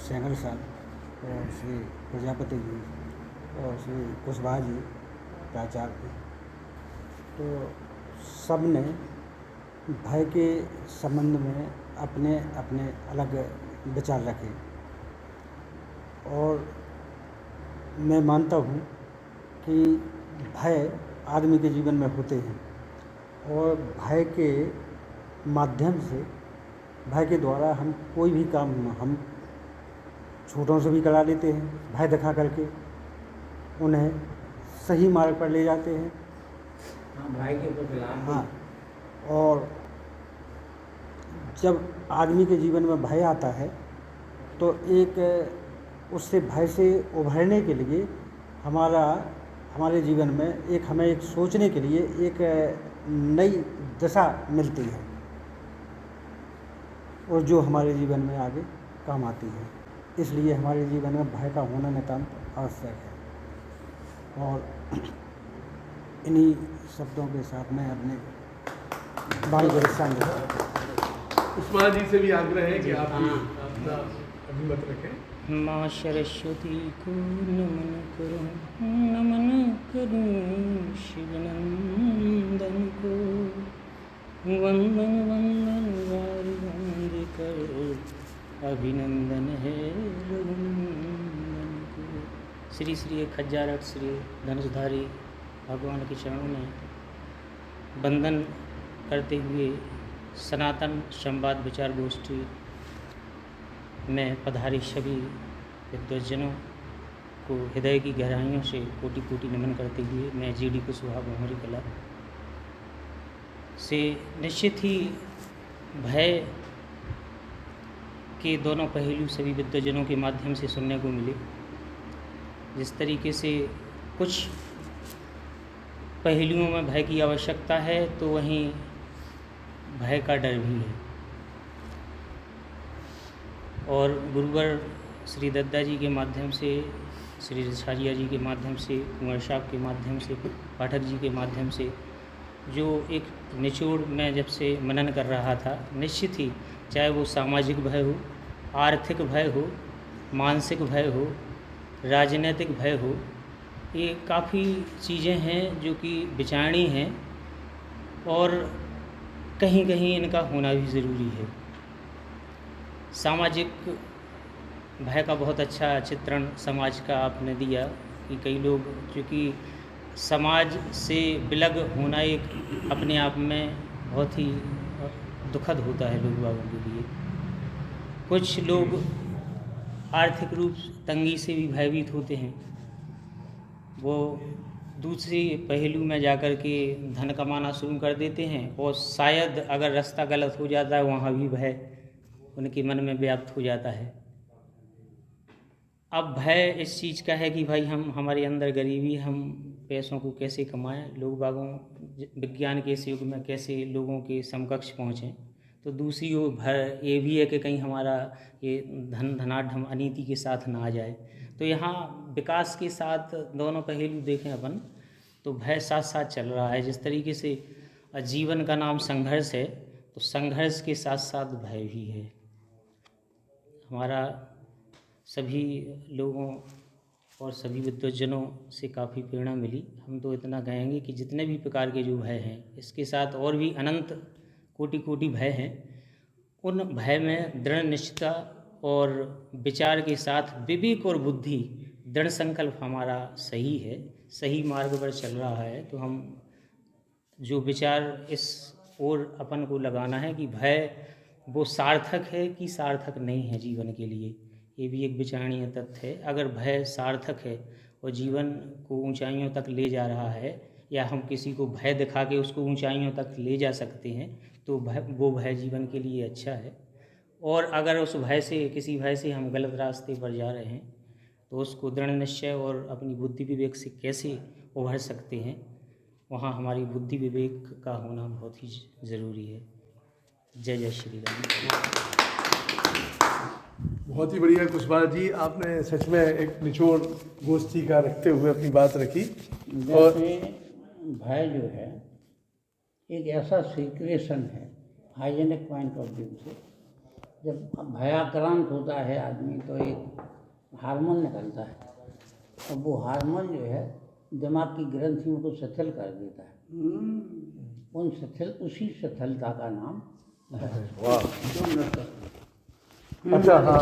सेंगर साहब और श्री प्रजापति जी और श्री कुशवाहा जी प्राचार्य, तो सब ने भय के संबंध में अपने अपने अलग विचार रखे। और मैं मानता हूँ कि भय आदमी के जीवन में होते हैं और भय के माध्यम से, भय के द्वारा हम कोई भी काम हम छोटों से भी करा लेते हैं। भय दिखा करके उन्हें सही मार्ग पर ले जाते हैं। भाई के खिलाफ। हाँ, और जब आदमी के जीवन में भय आता है तो एक उससे भय से उभरने के लिए हमारे जीवन में हमें एक सोचने के लिए एक नई दिशा मिलती है और जो हमारे जीवन में आगे काम आती है। इसलिए हमारे जीवन में भय का होना नितांत आवश्यक है। और इन्हीं शब्दों के साथ मैं अपने वाणी को रक्षांग उस्मान जी से भी आग्रह है कि आप भी अपना अभिमत रखें। माँ सरस्वती को नमन करूं शिवनंदन को, वंदन वंदन वार वंद कर अभिनंदन है रघुनंदन को। श्री श्री खज्जारट श्री धनुषधारी भगवान के चरणों में वंदन करते हुए सनातन संवाद विचार गोष्ठी में पधारे सभी विद्वज्जनों को हृदय की गहराइयों से कोटि कोटि नमन करते हुए मैं जीडी कुशवाहा मोहरी कला से निश्चित ही भय के दोनों पहलू सभी विद्वज्जनों के माध्यम से सुनने को मिले। जिस तरीके से कुछ पहलुओं में भय की आवश्यकता है तो वहीं भय का डर भी है। और गुरुवर श्री दद्दा जी के माध्यम से, श्री रछालिया जी के माध्यम से, कुंवर साहब के माध्यम से, पाठक जी के माध्यम से जो एक निचोड़ में जब से मनन कर रहा था, निश्चित ही चाहे वो सामाजिक भय हो, आर्थिक भय हो, मानसिक भय हो, राजनीतिक भय हो, ये काफ़ी चीज़ें हैं जो कि विचारणीय हैं और कहीं कहीं इनका होना भी ज़रूरी है। सामाजिक भय का बहुत अच्छा चित्रण समाज का आपने दिया कि कई लोग चूँकि समाज से विलग होना एक अपने आप में बहुत ही दुखद होता है लोग बागों के लिए। कुछ लोग आर्थिक रूप तंगी से भी भयभीत होते हैं, वो दूसरे पहलू में जाकर के धन कमाना शुरू कर देते हैं और शायद अगर रास्ता गलत हो जाता है वहाँ भी भय उनके मन में व्याप्त हो जाता है। अब भय इस चीज़ का है कि भाई हमारे अंदर गरीबी, हम पैसों को कैसे कमाएं, लोग बागों विज्ञान के इस युग में कैसे लोगों के समकक्ष पहुँचें। तो दूसरी ओर भय ये भी है कि कहीं हमारा ये धनाढ्य हम अनीति के साथ ना आ जाए। तो यहाँ विकास के साथ दोनों पहलू देखें अपन तो भय साथ साथ चल रहा है। जिस तरीके से जीवन का नाम संघर्ष है तो संघर्ष के साथ साथ भय भी है। हमारा सभी लोगों और सभी विद्वज्जनों से काफ़ी प्रेरणा मिली। हम तो इतना कहेंगे कि जितने भी प्रकार के जो भय हैं इसके साथ और भी अनंत कोटि कोटि भय हैं। उन भय में दृढ़ निश्चयता और विचार के साथ विवेक और बुद्धि, दृढ़ संकल्प हमारा सही है, सही मार्ग पर चल रहा है। तो हम जो विचार इस ओर अपन को लगाना है कि भय वो सार्थक है कि सार्थक नहीं है जीवन के लिए, ये भी एक विचारणीय तथ्य है। अगर भय सार्थक है और जीवन को ऊंचाइयों तक ले जा रहा है या हम किसी को भय दिखा के उसको ऊंचाइयों तक ले जा सकते हैं तो वो भय जीवन के लिए अच्छा है। और अगर उस भय से, किसी भय से हम गलत रास्ते पर जा रहे हैं तो उसको दृढ़ निश्चय और अपनी बुद्धि विवेक से कैसे उभर सकते हैं, वहाँ हमारी बुद्धि विवेक का होना बहुत ही ज़रूरी है। जय जय श्री राम। बहुत ही बढ़िया कुशवाहा जी, आपने सच में एक निचोड़ गोष्ठी का रखते हुए अपनी बात रखी। और जैसे भय जो है एक ऐसा सिचुएशन है हाइजेनिक पॉइंट ऑफ व्यू से, जब भयाक्रांत होता है आदमी तो एक हार्मोन निकलता है और वो हार्मोन जो है दिमाग की ग्रंथियों को शिथिल कर देता है। उसी शिथिलता का नाम अच्छा, हाँ,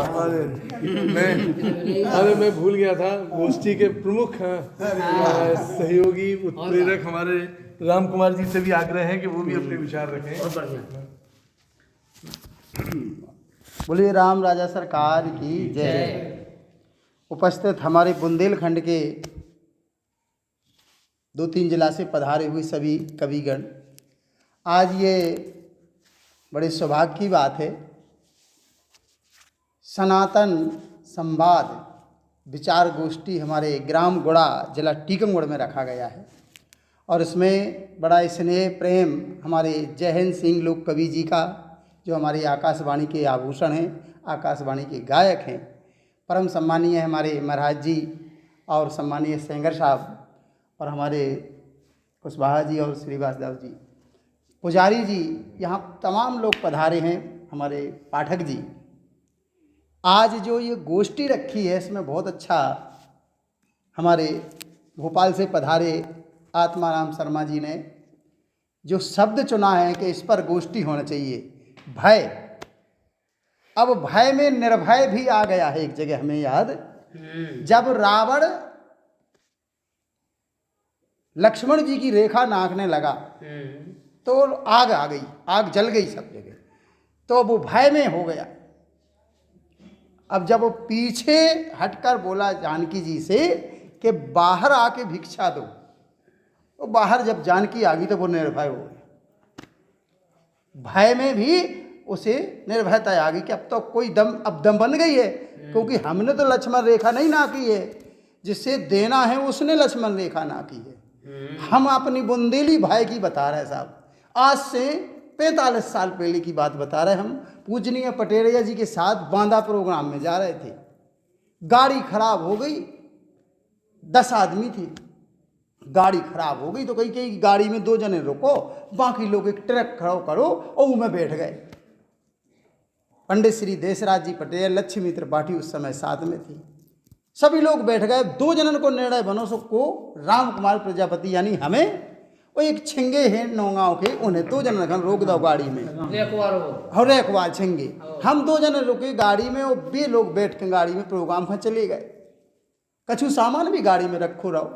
मैं भूल गया था। गोष्ठी के प्रमुख सहयोगी उत्प्रेरक हमारे राम कुमार जी से भी आग्रह है कि वो भी अपने विचार रखें। बोलिए राम राजा सरकार की जय। उपस्थित हमारे बुंदेलखंड के 2-3 जिला से पधारे हुए सभी कविगण, आज ये बड़े सौभाग्य की बात है, सनातन संवाद विचार गोष्ठी हमारे ग्राम गुड़ा जिला टीकमगढ़ में रखा गया है। और इसमें बड़ा स्नेह प्रेम हमारे जय हिंद सिंह लोक कवि जी का, जो हमारी आकाशवाणी के आभूषण हैं, आकाशवाणी के गायक हैं, परम सम्मानीय हमारे महाराज जी और सम्मानीय सेंगर साहब और हमारे कुशवाहा जी और श्रीवास दास जी, पुजारी जी, यहाँ तमाम लोग पधारे हैं, हमारे पाठक जी। आज जो ये गोष्ठी रखी है इसमें बहुत अच्छा हमारे भोपाल से पधारे आत्माराम शर्मा जी ने जो शब्द चुना है कि इस पर गोष्ठी होना चाहिए, भय। अब भय में निर्भय भी आ गया है। एक जगह हमें याद, जब रावण लक्ष्मण जी की रेखा नापने लगा तो आग आ गई, आग जल गई सब जगह, तो वो भय में हो गया। अब जब वो पीछे हटकर बोला जानकी जी से कि बाहर आके भिक्षा दो, तो बाहर जब जानकी आ गई तो वो निर्भय हो गया। भय में भी उसे निर्भयता आ गई कि अब तो कोई दम बन गई है, क्योंकि हमने तो लक्ष्मण रेखा नहीं नापी है, जिससे देना है उसने लक्ष्मण रेखा नापी है। हम अपनी बुंदेली भाई की बता रहे साहब, आज से 45 साल पहले की बात बता रहे। हम पूजनीय पटेरिया जी के साथ बांदा प्रोग्राम में जा रहे थे, गाड़ी खराब हो गई, 10 आदमी थे, गाड़ी खराब हो गई तो कहीं गाड़ी में 2 जने रुको, बाकी लोग एक ट्रक खड़ा करो और वो में बैठ गए। पंडित श्री देशराज जी पटेल, लक्ष्मी त्रिपाठी उस समय साथ में थी। सभी लोग बैठ गए। 2 जनन को निर्णय बनो को राम कुमार प्रजापति यानी हमें, वो एक छिंगे हैं नौगांव के, उन्हें 2 जन रखन रोक दो गाड़ी में, और रेखवाल छिंगे। हम 2 जन रुके गाड़ी में, और बे लोग बैठ के गाड़ी में प्रोग्राम में चले गए। कछु सामान भी गाड़ी में रखो रहो,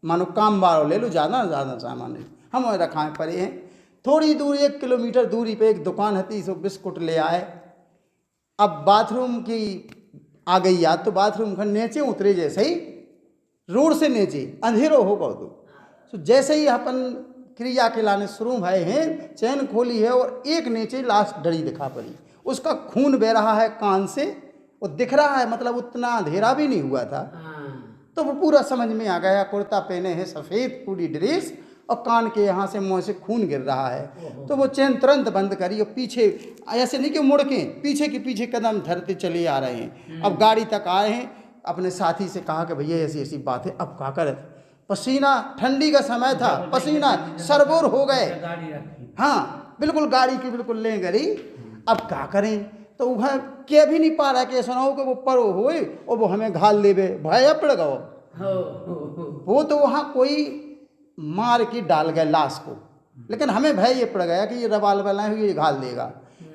मानो काम बारो ले लो, ज़्यादा सामान नहीं, हम रखाए पड़े हैं। थोड़ी दूर 1 किलोमीटर दूरी पे एक दुकान थी, सो बिस्कुट ले आए। अब बाथरूम की आ गई याद, तो बाथरूम का नीचे उतरे, जैसे ही रोड से नीचे अंधेरो हो गो तो जैसे ही अपन क्रिया के लाने शुरू भए हैं, चैन खोली है और एक नीचे लास्ट डरी दिखा पड़ी, उसका खून बह रहा है कान से, वो दिख रहा है, मतलब उतना अंधेरा भी नहीं हुआ था। तो वो पूरा समझ में आ गया। कुर्ता पहने हैं सफ़ेद पूरी ड्रेस, और कान के यहाँ से मुँह से खून गिर रहा है। तो वो चैन तुरंत बंद करी, और पीछे ऐसे नहीं कि मुड़ के पीछे के पीछे कदम धरते चले आ रहे हैं। अब गाड़ी तक आए हैं, अपने साथी से कहा कि भैया ऐसी ऐसी बात है। अब क्या करे, पसीना, ठंडी का समय था, पसीना सरबोर हो गए। हाँ बिल्कुल, गाड़ी की बिल्कुल ले गई। अब क्या करें, तो वह कह भी नहीं पा रहा कि सुनाओ कि वो परो होए और वो हमें घाल लेवे, भय पड़ गो। वो तो वहाँ कोई मार के डाल गए लाश को, लेकिन हमें भय ये पड़ गया कि ये रवाल लाए हुए ये घाल देगा।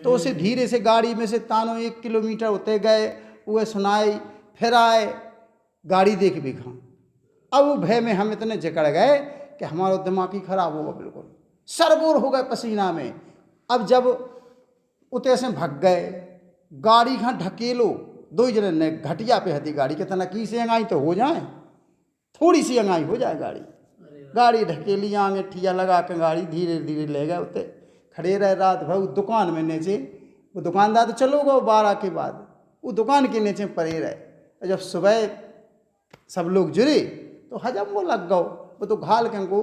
तो उसे धीरे से गाड़ी में से तानो 1 किलोमीटर उतर गए, वो सुनाई, फिर आए, गाड़ी देख भी खा। अब वो भय में हम इतने जकड़ गए कि हमारा दिमाग ही खराब होगा, बिल्कुल सरबोर हो गए पसीना में। अब जब उते से भग गए, गाड़ी कहाँ ढकेलो, 2 जने ने घटिया पे हती गाड़ी के तना की से अंगाई तो हो जाए, थोड़ी सी अंगाई हो जाए गाड़ी। गाड़ी ढकेली, आगे ठिया लगा के गाड़ी धीरे धीरे ले गए। उते खड़े रहे रात भर दुकान में नीचे। वो दुकानदार तो चलो गो 12 के बाद, वो दुकान के नीचे पड़े रहे। जब सुबह सब लोग जुड़े तो हजम वो लग गो, वो तो घाल के को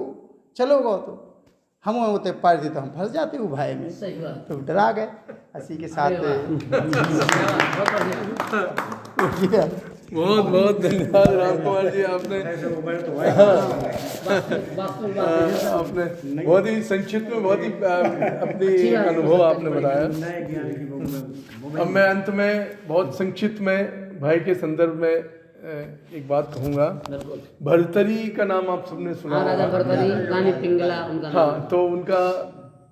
चलो गो, तो हम होते पड़ दी तो हम फंस जाते वो भाई में। तो डरा गए हंसी के साथ। बहुत बहुत धन्यवाद राम कुमार जी, आपने बहुत ही संक्षिप्त में बहुत ही अपनी अनुभव आपने बताया। अब मैं अंत में बहुत संक्षिप्त में भाई के संदर्भ में एक बात कहूँगा। भरतरी का नाम आप सबने सुना राजा भरतरी, रानी पिंगला उनका नाम। हाँ, तो उनका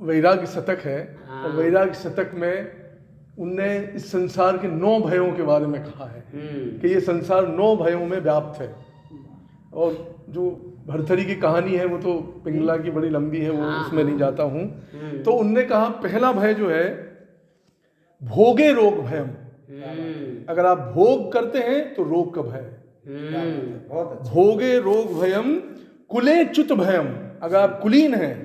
वैराग्य शतक है, और वैराग्य शतक में उनने इस संसार के 9 भयों के बारे में कहा है कि ये संसार 9 भयों में व्याप्त है। और जो भरतरी की कहानी है वो तो पिंगला की बड़ी लंबी है, वो उसमें नहीं जाता हूँ। तो उनने कहा पहला भय जो है भोगे रोग भयम, अगर आप भोग करते हैं तो रोग का भय। भोगे रोग भयम कुले च्युत भयम, अगर आप कुलीन हैं,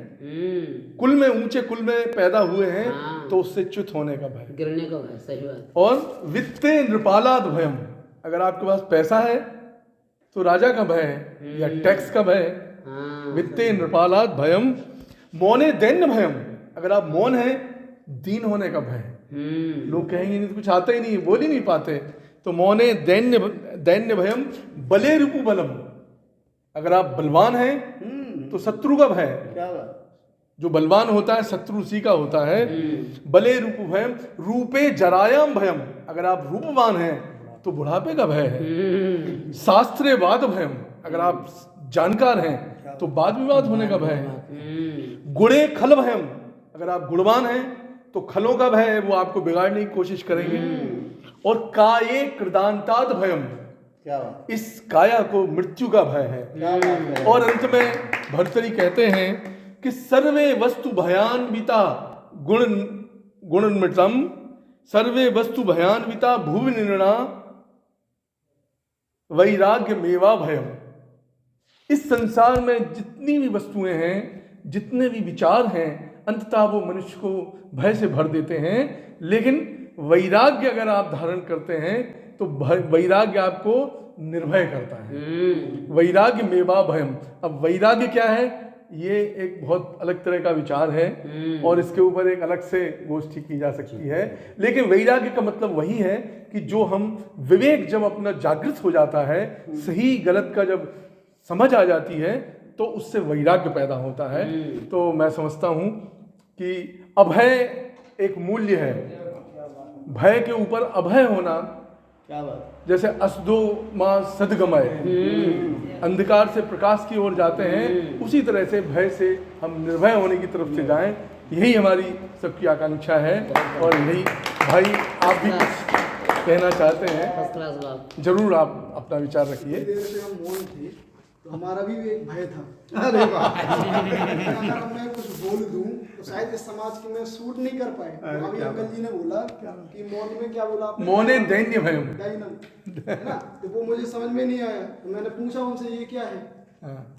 कुल में ऊंचे कुल में पैदा हुए हैं, तो उससे च्युत होने का भय, गिरने का भय। सही बात। और वित्ते नृपालाद भयम, अगर आपके पास पैसा है तो राजा का भय है या टैक्स का भय है। वित्ते नृपालाद भयम मौने दैन्य भयम, अगर आप मौन हैं दीन होने का भय। लोग कहेंगे नहीं तो कुछ आता ही नहीं, बोल ही नहीं पाते, तो मौने दैन्य भयम बले रिपु बलम, अगर आप बलवान हैं तो शत्रु का भय। जो बलवान होता है शत्रु उसी का होता है। बले रूप भयम रूपे जरायाम भयम, अगर आप रूपवान हैं तो बुढ़ापे का भय है। शास्त्रे वाद भयम, अगर आप जानकार हैं तो वाद विवाद होने का भय है। गुणे खल भयम, अगर आप गुणवान हैं तो खलों का भय है, वो आपको बिगाड़ने की कोशिश करेंगे। और काये कृदांताद भयम, इस काया को मृत्यु का भय है। और अंत में भर्तरी कहते हैं कि सर्वे वस्तु भयान्विता गुणमृतम, सर्वे वस्तु भयान्विता भुवि निर्णा वैराग्य मेवा भयम। इस संसार में जितनी भी वस्तुएं हैं, जितने भी विचार हैं, अंततः वो मनुष्य को भय से भर देते हैं। लेकिन वैराग्य अगर आप धारण करते हैं तो वैराग्य आपको निर्भय करता है। वैराग्य मेवा भयम। अब वैराग्य क्या है, ये एक बहुत अलग तरह का विचार है और इसके ऊपर एक अलग से गोष्ठी की जा सकती है। लेकिन वैराग्य का मतलब वही है कि जो हम विवेक जब अपना जागृत हो जाता है, सही गलत का जब समझ आ जाती है, तो उससे वैराग्य पैदा होता है। तो मैं समझता हूँ कि अभय एक मूल्य है। भय के ऊपर अभय होना क्या बात। जैसे असदो माँ सदगमय, अंधकार से प्रकाश की ओर जाते हैं, उसी तरह से भय से हम निर्भय होने की तरफ से जाएं, यही हमारी सबकी आकांक्षा है। और यही भाई आप भी कुछ कहना चाहते हैं, फर्स्ट क्लास बात। जरूर आप अपना विचार रखिए। देर से हम मौन थे तो हमारा भी एक भय था। अरे वाह, अगर मैं कुछ बोल दूं तो शायद इस समाज की मैं सूट नहीं कर पाए। तो अभी अंकल जी ने बोला कि मौन में क्या बोला आपने? मौने दैन्य भयम। दैनम, है ना? तो वो मुझे समझ में नहीं आया, तो मैंने पूछा उनसे ये क्या है।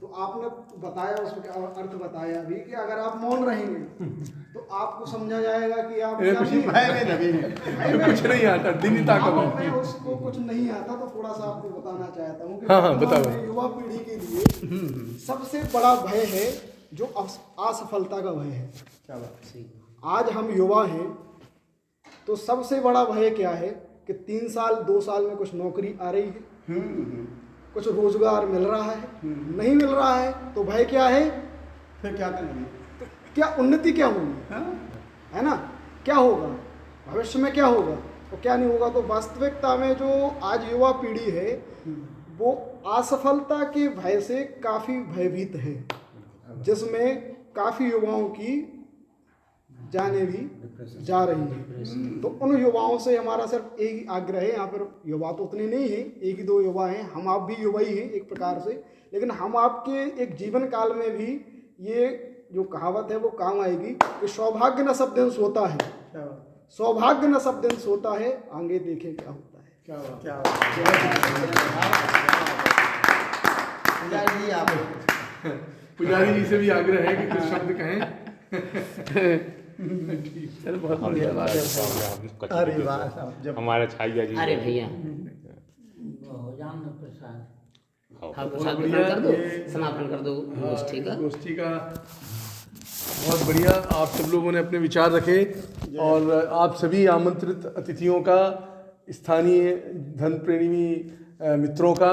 तो आपने बताया, उसका अर्थ बताया अभी कि अगर आप मौन रहेंगे तो आपको समझा जाएगा कि आप क्या कुछ नहीं- भय में नहीं कुछ नहीं आता, दीनता का हाँ, भय। मैं उसको कुछ नहीं आता तो थोड़ा सा आपको बताना चाहता हूँ कि हाँ, वर्तमान बताओ। में युवा पीढ़ी के लिए सबसे बड़ा भय है जो असफलता का भय है। क्या बात। आज हम युवा हैं तो सबसे बड़ा भय क्या है कि 3 साल 2 साल में कुछ नौकरी आ रही है, कुछ रोजगार मिल रहा है, नहीं मिल रहा है तो भय क्या है, फिर क्या करेंगे? तो क्या उन्नति क्या होगी, है ना? क्या होगा भविष्य में, क्या होगा और क्या नहीं होगा। तो वास्तविकता में जो आज युवा पीढ़ी है वो असफलता के भय से काफ़ी भयभीत है, जिसमें काफ़ी युवाओं की जानें भी जा रही है। तो उन युवाओं से हमारा सिर्फ एक ही आग्रह है, यहाँ पर युवा तो उतने नहीं हैं, 1 ही 2 युवा हैं, हम आप भी युवा ही हैं एक प्रकार से, लेकिन हम आपके एक जीवन काल में भी ये जो कहावत है वो काम आएगी कि सौभाग्य न सब दिन सोता है, सौभाग्य न सब दिन सोता है, आगे देखे क्या होता है। क्या पुजारी जी, आप पुजारी जी से भी आग्रह है कि कुछ शब्द कहें। चलो, बहुत बढ़िया बात है। अरे वाह साहब, जब हमारा छाइया जी। अरे भैया जान प्रसाद हाँ, प्रसाद वितरण कर दो, समापन कर दो गोष्ठी का। गोष्ठी का बहुत बढ़िया, आप सब लोगों ने अपने विचार रखे और आप सभी आमंत्रित अतिथियों का, स्थानीय धन प्रेमी मित्रों का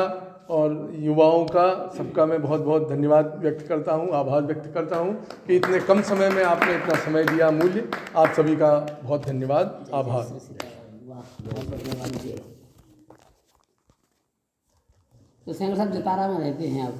और युवाओं का, सबका मैं बहुत बहुत धन्यवाद व्यक्त करता हूं, आभार व्यक्त करता हूं कि इतने कम समय में आपने इतना समय दिया मूल्य। आप सभी का बहुत धन्यवाद, आभार। बहुत बढ़िया। तो सेंगर साहब जतारा में रहते हैं आप?